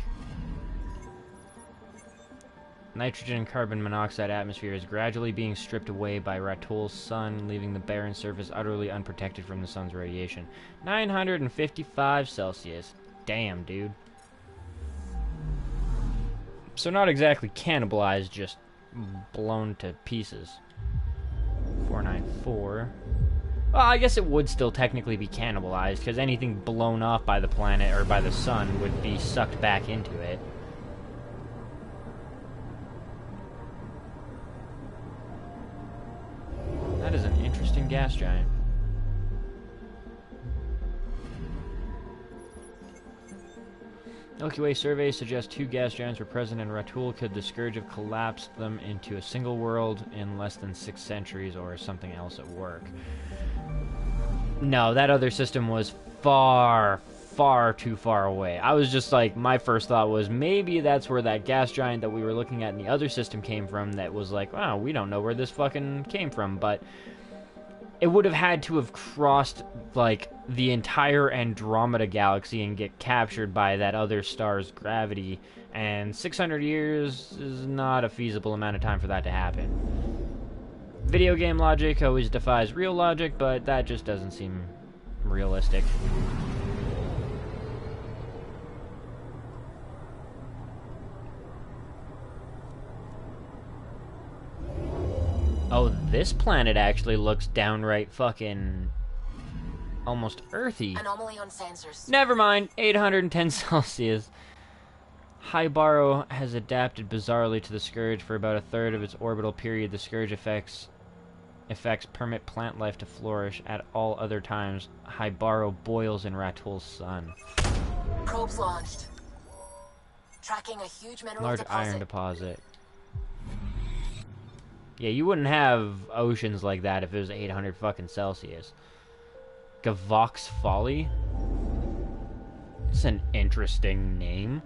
Nitrogen and carbon monoxide atmosphere is gradually being stripped away by Ratul's sun, leaving the barren surface utterly unprotected from the sun's radiation. 955 Celsius. Damn, dude. So not exactly cannibalized, just blown to pieces. 494. Well, I guess it would still technically be cannibalized, because anything blown off by the planet or by the sun would be sucked back into it. That is an interesting gas giant. Milky Way surveys suggest 2 gas giants were present in Ratul. Could the Scourge have collapsed them into a single world in less than 6 centuries, or something else at work? No, that other system was far, far too far away. I was just like, my first thought was maybe that's where that gas giant that we were looking at in the other system came from, that was like, wow, we don't know where this fucking came from, but it would have had to have crossed, like, the entire Andromeda galaxy and get captured by that other star's gravity, and 600 years is not a feasible amount of time for that to happen. Video game logic always defies real logic, but that just doesn't seem realistic. Oh, this planet actually looks downright fucking almost earthy. Anomaly on sensors. Never mind, 810 Celsius. Hybaro has adapted bizarrely to the Scourge. For about a third of its orbital period, the Scourge effects permit plant life to flourish. At all other times, Hybaro boils in Ratul's sun. Probes launched. Tracking a huge mineral Large deposit. iron deposit. Yeah, you wouldn't have oceans like that if it was 800 fucking Celsius. Gavok's Folly? It's an interesting name.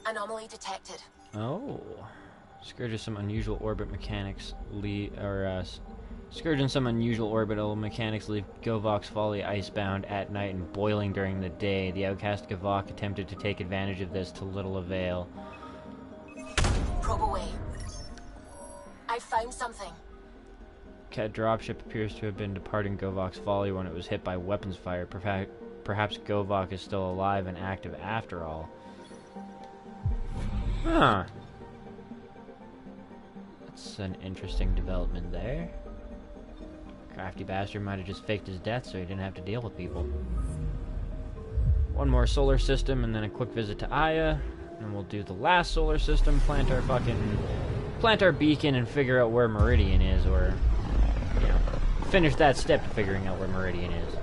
Anomaly detected. Oh. Scourge of some unusual orbit mechanics Scourge and some unusual orbital mechanics leave Gavok's Folly icebound at night and boiling during the day. The outcast Gavok attempted to take advantage of this to little avail. Probe away. I found something. Cat dropship appears to have been departing Gavok's Folly when it was hit by weapons fire. Perhaps Gavok is still alive and active after all. Huh. That's an interesting development there. Crafty bastard might have just faked his death so he didn't have to deal with people. One more solar system and then a quick visit to Aya. And we'll do the last solar system, plant our beacon and figure out where Meridian is, or, you know, finish that step to figuring out where Meridian is.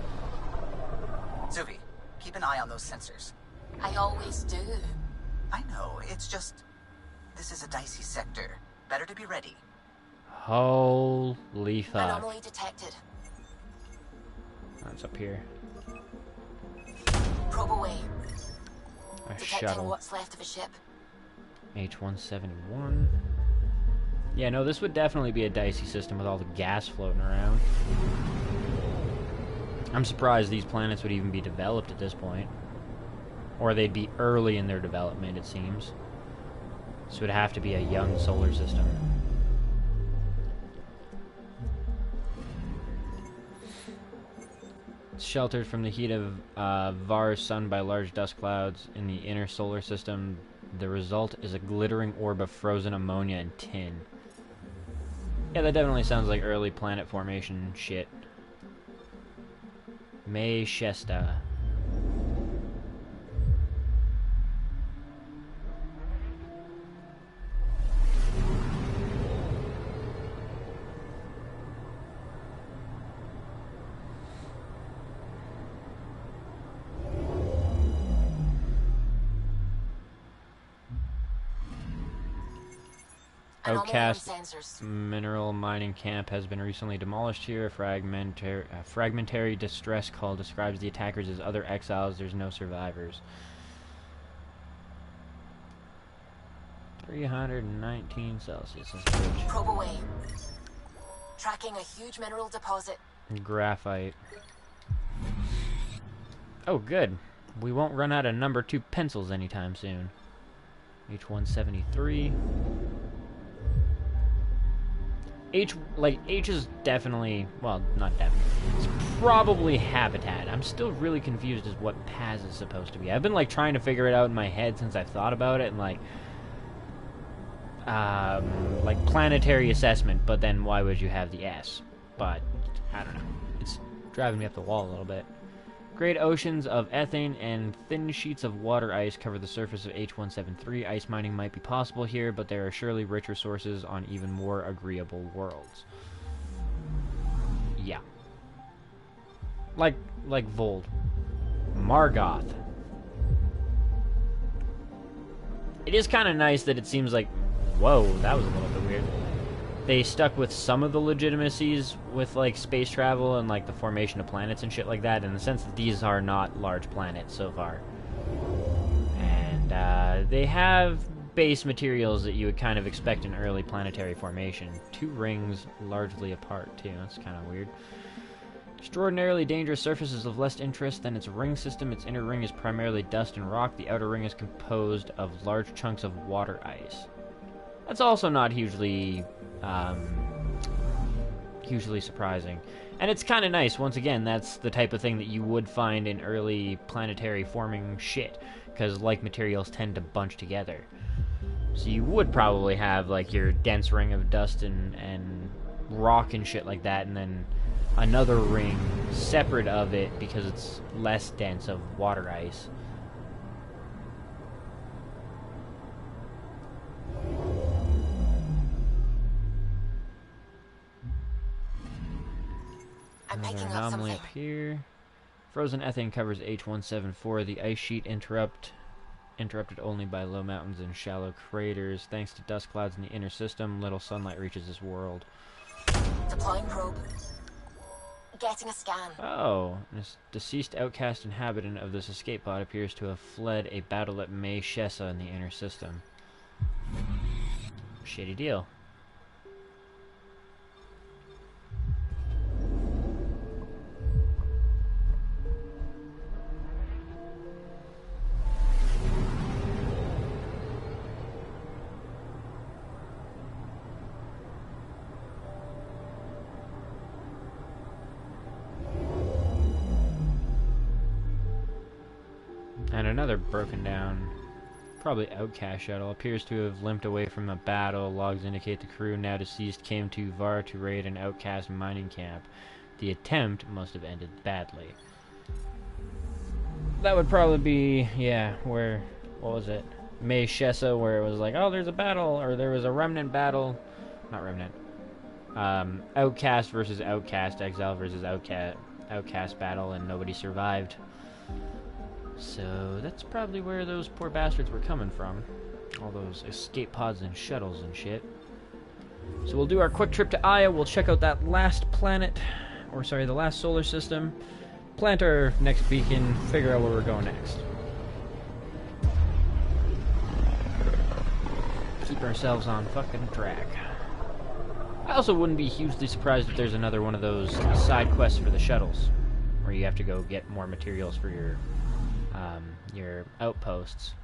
Zuvi, keep an eye on those sensors. I always do. I know, it's just... This is a dicey sector. Better to be ready. Holy fuck. Anomaly detected. That's up here. Probe away. A Detecting shuttle. what's left of a ship. H-171. Yeah, no, this would definitely be a dicey system with all the gas floating around. I'm surprised these planets would even be developed at this point. Or they'd be early in their development, it seems. This would have to be a young solar system. It's sheltered from the heat of Var's sun by large dust clouds in the inner solar system. The result is a glittering orb of frozen ammonia and tin. Yeah, that definitely sounds like early planet formation shit. May Shesta. Outcast mineral mining camp has been recently demolished here. A fragmentary distress call describes the attackers as other exiles. There's no survivors. 319 Celsius. Probe away. Tracking a huge mineral deposit. Graphite. Oh, good. We won't run out of number 2 pencils anytime soon. H-173. H is definitely, well, not definitely, it's probably habitat. I'm still really confused as what Paz is supposed to be. I've been, like, trying to figure it out in my head since I've thought about it, and, like planetary assessment, but then why would you have the S? But, I don't know. It's driving me up the wall a little bit. Great oceans of ethane and thin sheets of water ice cover the surface of H-173. Ice mining might be possible here, but there are surely richer sources on even more agreeable worlds. Yeah. Like Vold. Margoth. It is kind of nice that it seems like... Whoa, that was a little bit weird. They stuck with some of the legitimacies with, like, space travel and, like, the formation of planets and shit like that, in the sense that these are not large planets so far. And, they have base materials that you would kind of expect in early planetary formation. 2 rings largely apart, too. That's kind of weird. Extraordinarily dangerous surfaces of less interest than its ring system. Its inner ring is primarily dust and rock. The outer ring is composed of large chunks of water ice. That's also not hugely hugely surprising. And it's kind of nice, once again, that's the type of thing that you would find in early planetary forming shit, because like materials tend to bunch together. So you would probably have like your dense ring of dust and rock and shit like that, and then another ring separate of it because it's less dense of water ice. I'm Another picking up anomaly something. up here. Frozen ethane covers H174. The ice sheet interrupted only by low mountains and shallow craters. Thanks to dust clouds in the inner system, little sunlight reaches this world. Deploying probe. Getting a scan. Oh, a deceased outcast inhabitant of this escape pod appears to have fled a battle at May Shessa in the inner system. Shitty deal. And another broken down, probably outcast shuttle, appears to have limped away from a battle. Logs indicate the crew, now deceased, came to Var to raid an outcast mining camp. The attempt must have ended badly. That would probably be, yeah, where, what was it? May Shessa, where it was like, oh, there's a battle, or there was a remnant battle. Not remnant. Outcast versus outcast, exile versus outcast battle, and nobody survived. So that's probably where those poor bastards were coming from. All those escape pods and shuttles and shit. So we'll do our quick trip to Aya. We'll check out that last planet, or sorry, the last solar system. Plant our next beacon, figure out where we're going next. Keep ourselves on fucking track. I also wouldn't be hugely surprised if there's another one of those side quests for the shuttles, where you have to go get more materials for your outposts.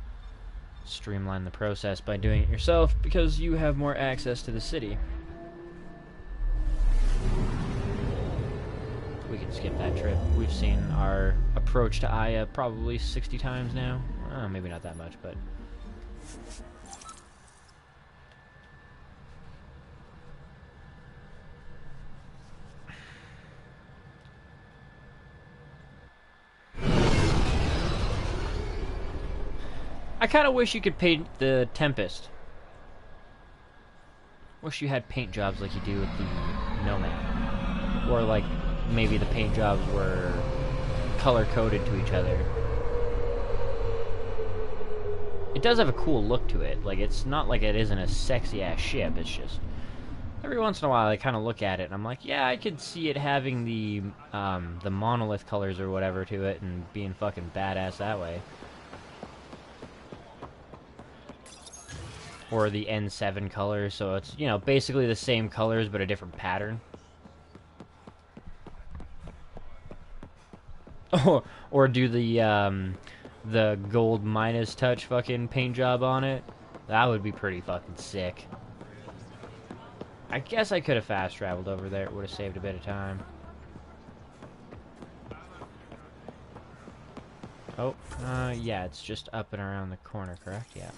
Streamline the process by doing it yourself because you have more access to the city. We can skip that trip. We've seen our approach to Aya probably 60 times now. Maybe not that much, but... I kind of wish you could paint the Tempest. Wish you had paint jobs like you do with the Nomad. Or like maybe the paint jobs were color-coded to each other. It does have a cool look to it. Like, it's not like it isn't a sexy-ass ship. It's just... every once in a while I kind of look at it and I'm like, yeah, I could see it having the monolith colors or whatever to it and being fucking badass that way. Or the N7 colors, so it's, you know, basically the same colors but a different pattern. Or do the gold minus touch fucking paint job on it. That would be pretty fucking sick. I guess I could have fast traveled over there. It would have saved a bit of time. Oh, yeah, it's just up and around the corner, correct? Yeah.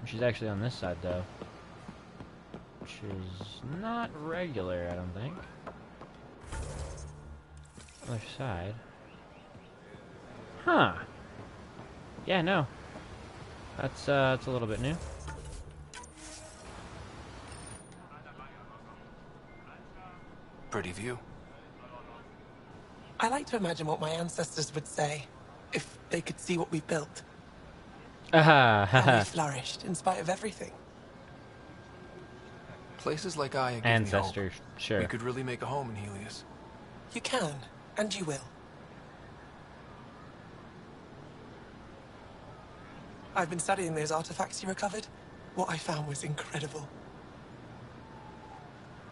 She's actually on this side, though. Which is not regular, I don't think. Other side. Huh. Yeah, no. That's a little bit new. Pretty view. I like to imagine what my ancestors would say if they could see what we built. How we flourished in spite of everything. Places like Aya give Ancestors, me hope. sure. We could really make a home in Helios. You can, and you will. I've been studying those artifacts you recovered. What I found was incredible.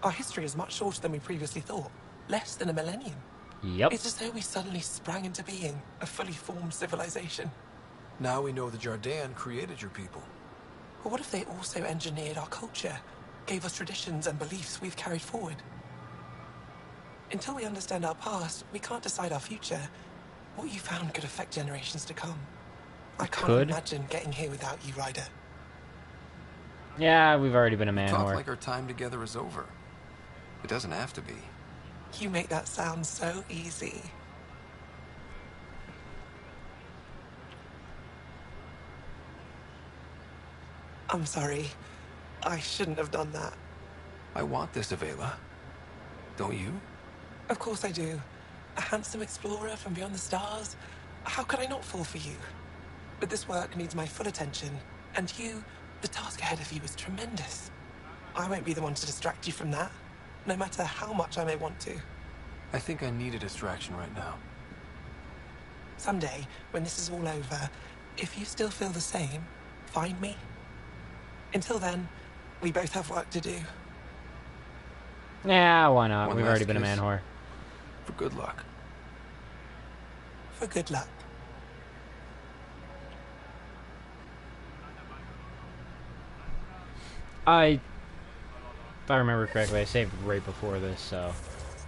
Our history is much shorter than we previously thought. Less than a millennium. Yep. It's as though we suddenly sprang into being, a fully formed civilization. Now we know the Jardaan created your people. But what if they also engineered our culture? gave us traditions and beliefs we've carried forward. Until we understand our past, we can't decide our future. What you found could affect generations to come. I can't imagine getting here without you, Ryder. Yeah, we've already been a man Talk whore. like our time together is over. It doesn't have to be. You make that sound so easy. I'm sorry. I shouldn't have done that. I want this, Avela. Don't you? Of course I do. A handsome explorer from beyond the stars. How could I not fall for you? But this work needs my full attention. And you, the task ahead of you is tremendous. I won't be the one to distract you from that, no matter how much I may want to. I think I need a distraction right now. Someday, when this is all over, if you still feel the same, find me. Until then, we both have work to do. Yeah, why not? One We've last already been a kiss. man whore. For good luck. For good luck. If I remember correctly, I saved right before this, so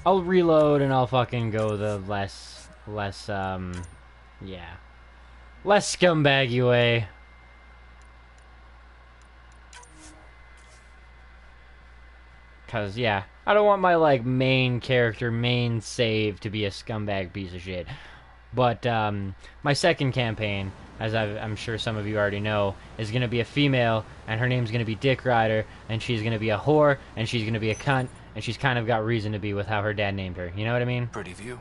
I'll reload and I'll fucking go the less scumbaggy way. Cause yeah, I don't want my like main character, main save to be a scumbag piece of shit. But my second campaign, as I'm sure some of you already know, is going to be a female, and her name's going to be Dick Rider, and she's going to be a whore, and she's going to be a cunt, and she's kind of got reason to be with how her dad named her. You know what I mean? Pretty view.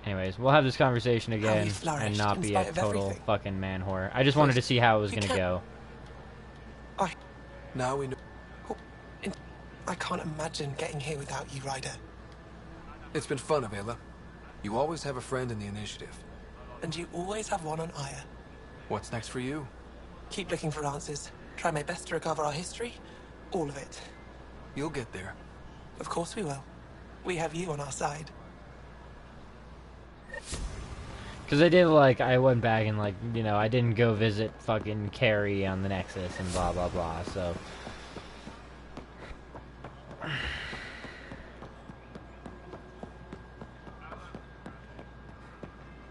Anyways, we'll have this conversation again and not be a total fucking man whore. I just wanted to see how it was going to go. Now we know. I can't imagine getting here without you, Ryder. It's been fun, Avela. You always have a friend in the initiative. And you always have one on Aya. What's next for you? Keep looking for answers. Try my best to recover our history. All of it. You'll get there. Of course we will. We have you on our side. Because I went back and, I didn't go visit fucking Carrie on the Nexus and blah, blah, blah, so...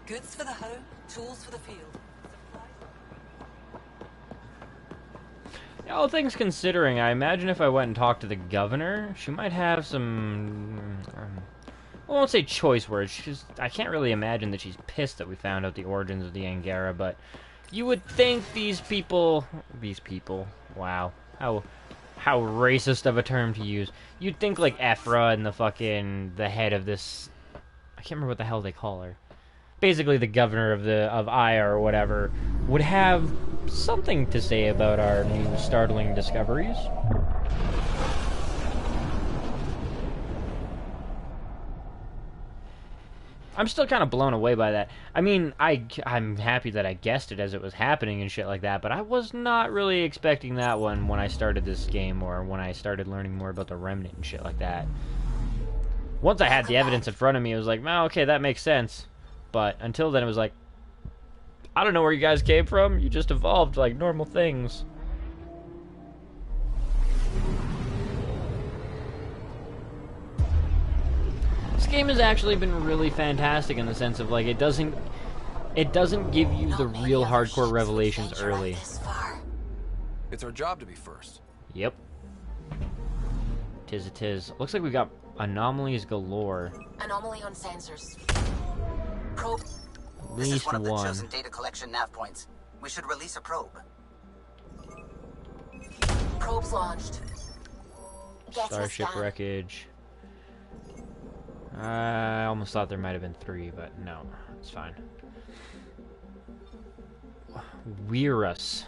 Goods for the home, tools for the field. Yeah, all things considering, I imagine if I went and talked to the governor, she might have some... I won't say choice words. I can't really imagine that she's pissed that we found out the origins of the Angara, but you would think these people... Wow. How racist of a term to use. You'd think, like, Ephra and the head of this... I can't remember what the hell they call her. Basically the governor of Aya or whatever would have something to say about our new startling discoveries. I'm still kind of blown away by that. I mean, I'm happy that I guessed it as it was happening and shit like that, but I was not really expecting that one when I started this game or when I started learning more about the Remnant and shit like that. Once I had the evidence in front of me, it was like, oh, okay, that makes sense. But until then, it was like, I don't know where you guys came from. You just evolved like normal things. This game has actually been really fantastic in the sense of, like, it doesn't give you the real hardcore revelations early. It's our job to be first. Yep. Tis it is. Looks like we got anomalies galore. Anomaly on sensors. Probe. At This is least one of the one. chosen data collection nav points. We should release a probe. Probe's launched. Get Starship wreckage. I almost thought there might have been 3, but no, it's fine. Weirus.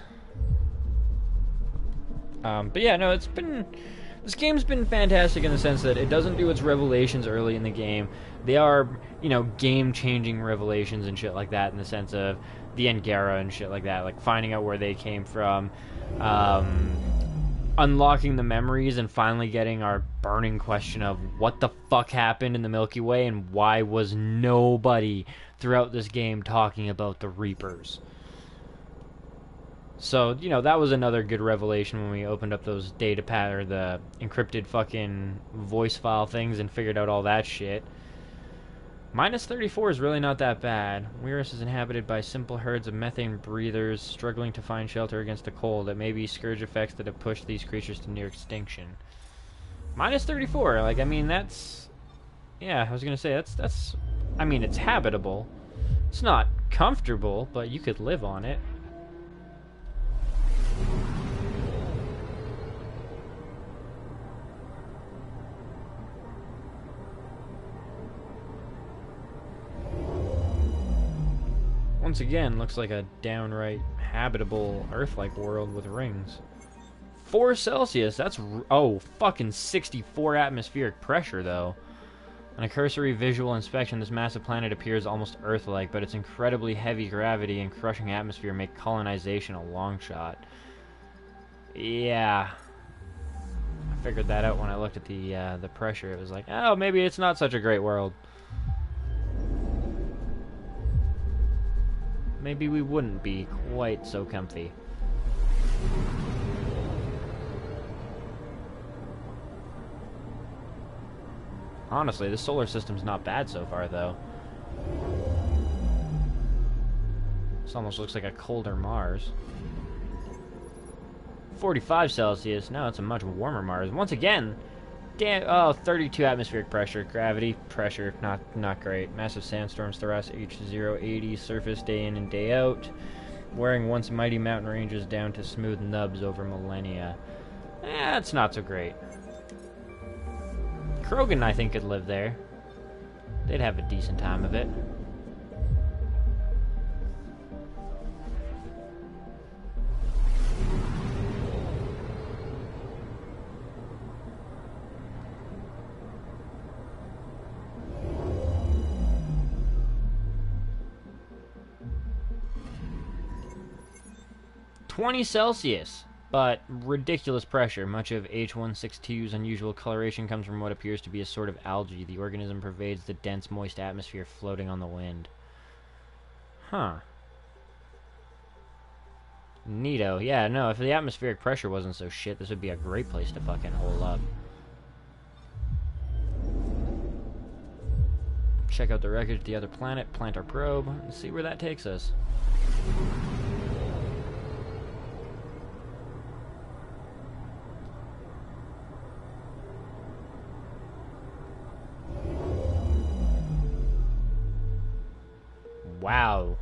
But yeah, no, this game's been fantastic in the sense that it doesn't do its revelations early in the game. They are, game-changing revelations and shit like that in the sense of the Angara and shit like that, like finding out where they came from, unlocking the memories and finally getting our burning question of what the fuck happened in the Milky Way and why was nobody throughout this game talking about the Reapers. So, you know, that was another good revelation when we opened up those data pad or the encrypted fucking voice file things and figured out all that shit. Minus 34 is really not that bad. Weirus is inhabited by simple herds of methane breathers struggling to find shelter against the cold. It may be scourge effects that have pushed these creatures to near extinction. Minus 34, like, I mean, that's... Yeah, I was gonna say, that's... I mean, it's habitable. It's not comfortable, but you could live on it. Once again, looks like a downright habitable Earth-like world with rings. 4 Celsius, that's... Oh, fucking 64 atmospheric pressure, though. On a cursory visual inspection, this massive planet appears almost Earth-like, but its incredibly heavy gravity and crushing atmosphere make colonization a long shot. Yeah. I figured that out when I looked at the pressure. It was like, oh, maybe it's not such a great world. Maybe we wouldn't be quite so comfy. Honestly, the solar system's not bad so far, though. This almost looks like a colder Mars. 45 Celsius. No, it's a much warmer Mars. Once again, damn. Oh, 32 atmospheric pressure. Gravity pressure, not great. Massive sandstorms harass H080 surface day in and day out, wearing once mighty mountain ranges down to smooth nubs over millennia. It's not so great. Krogan, I think, could live there. They'd have a decent time of it. $20 Celsius, but ridiculous pressure. Much of H162's unusual coloration comes from what appears to be a sort of algae. The organism pervades the dense, moist atmosphere floating on the wind. Huh. Neato. Yeah, no, if the atmospheric pressure wasn't so shit, this would be a great place to fucking hole up. Check out the wreckage of the other planet, plant our probe, and see where that takes us. Wow.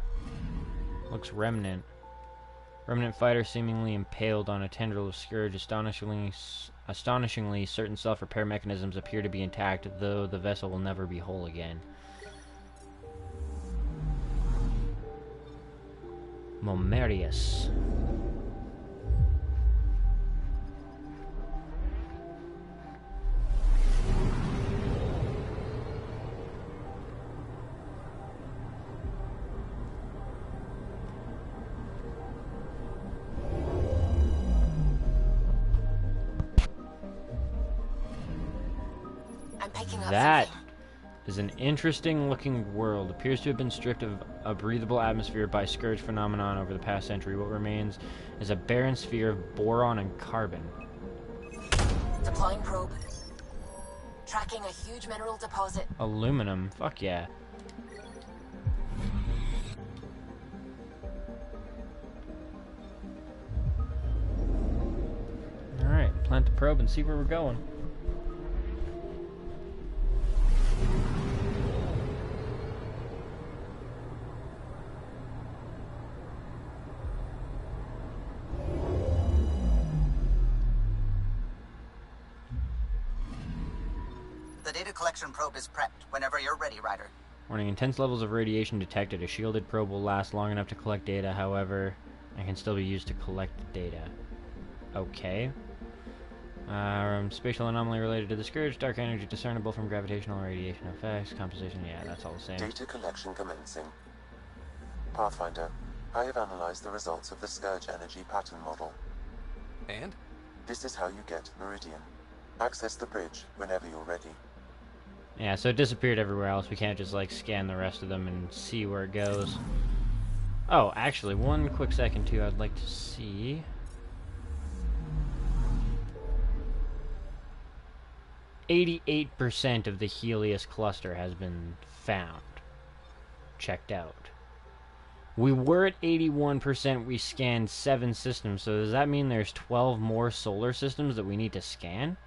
Looks remnant. Remnant fighter seemingly impaled on a tendril of Scourge. Astonishingly, certain self-repair mechanisms appear to be intact, though the vessel will never be whole again. Momerius. That is an interesting looking world. Appears to have been stripped of a breathable atmosphere by Scourge phenomenon over the past century. What remains is a barren sphere of boron and carbon. Deploying probe. Tracking a huge mineral deposit. Aluminum. Fuck yeah. Alright, plant the probe and see where we're going. The data collection probe is prepped whenever you're ready, Ryder. Warning, intense levels of radiation detected. A shielded probe will last long enough to collect data, however, it can still be used to collect data. Okay. Spatial anomaly related to the Scourge, dark energy discernible from gravitational radiation effects, composition, yeah, that's all the same. Data collection commencing. Pathfinder, I have analyzed the results of the Scourge energy pattern model. And? This is how you get Meridian. Access the bridge whenever you're ready. Yeah, so it disappeared everywhere else. We can't just, like, scan the rest of them and see where it goes. Oh, actually, one quick second, too, I'd like to see. "88% of the Helios cluster has been found. Checked out. We were at 81%, we scanned 7 systems, so does that mean there's 12 more solar systems that we need to scan?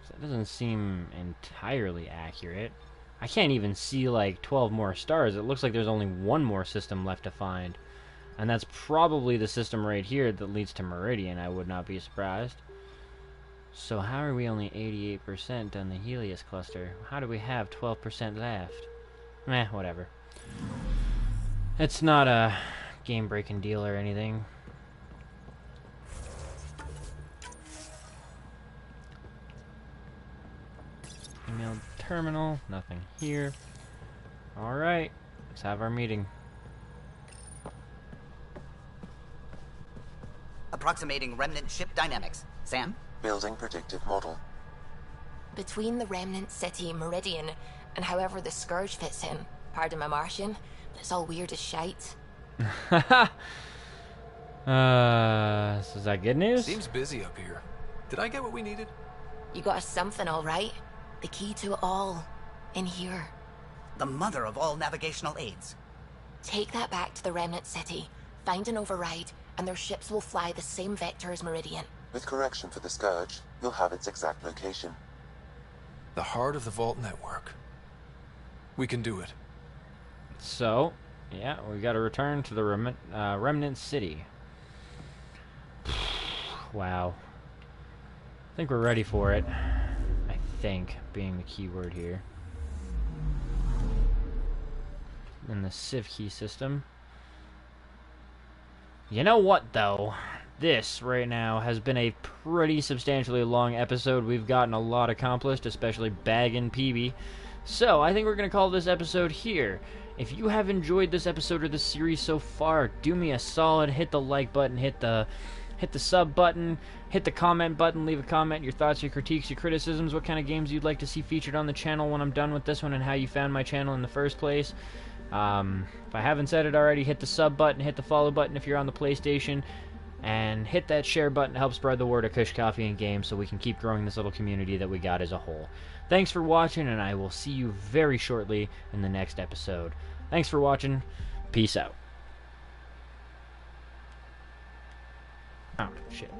That doesn't seem entirely accurate. I can't even see, like, 12 more stars. It looks like there's only one more system left to find. And that's probably the system right here that leads to Meridian, I would not be surprised. So how are we only 88% on the Helios cluster? How do we have 12% left? Meh, whatever. It's not a game-breaking deal or anything. Email terminal, nothing here. Alright, let's have our meeting. Approximating remnant ship dynamics. Sam? Building predictive model. Between the remnant city, Meridian, and however the Scourge fits in, pardon my Martian, but it's all weird as shite. So is that good news? Seems busy up here. Did I get what we needed? You got us something, all right. The key to it all. In here. The mother of all navigational aids. Take that back to the remnant city. Find an override, and their ships will fly the same vector as Meridian. With correction for the Scourge, you'll have its exact location. The heart of the Vault network. We can do it. So, yeah, we got to return to the remnant city. Wow. I think we're ready for it. I think, being the key word here. In the Civ key system. You know what, though? This, right now, has been a pretty substantially long episode. We've gotten a lot accomplished, especially bagging PB. So, I think we're going to call this episode here. If you have enjoyed this episode or this series so far, do me a solid, hit the like button, hit the sub button, hit the comment button, leave a comment, your thoughts, your critiques, your criticisms, what kind of games you'd like to see featured on the channel when I'm done with this one, and how you found my channel in the first place. If I haven't said it already, hit the sub button, hit the follow button if you're on the PlayStation, and hit that share button to help spread the word of Kush Coffee and Games so we can keep growing this little community that we got as a whole. Thanks for watching, and I will see you very shortly in the next episode. Thanks for watching. Peace out. Oh, shit.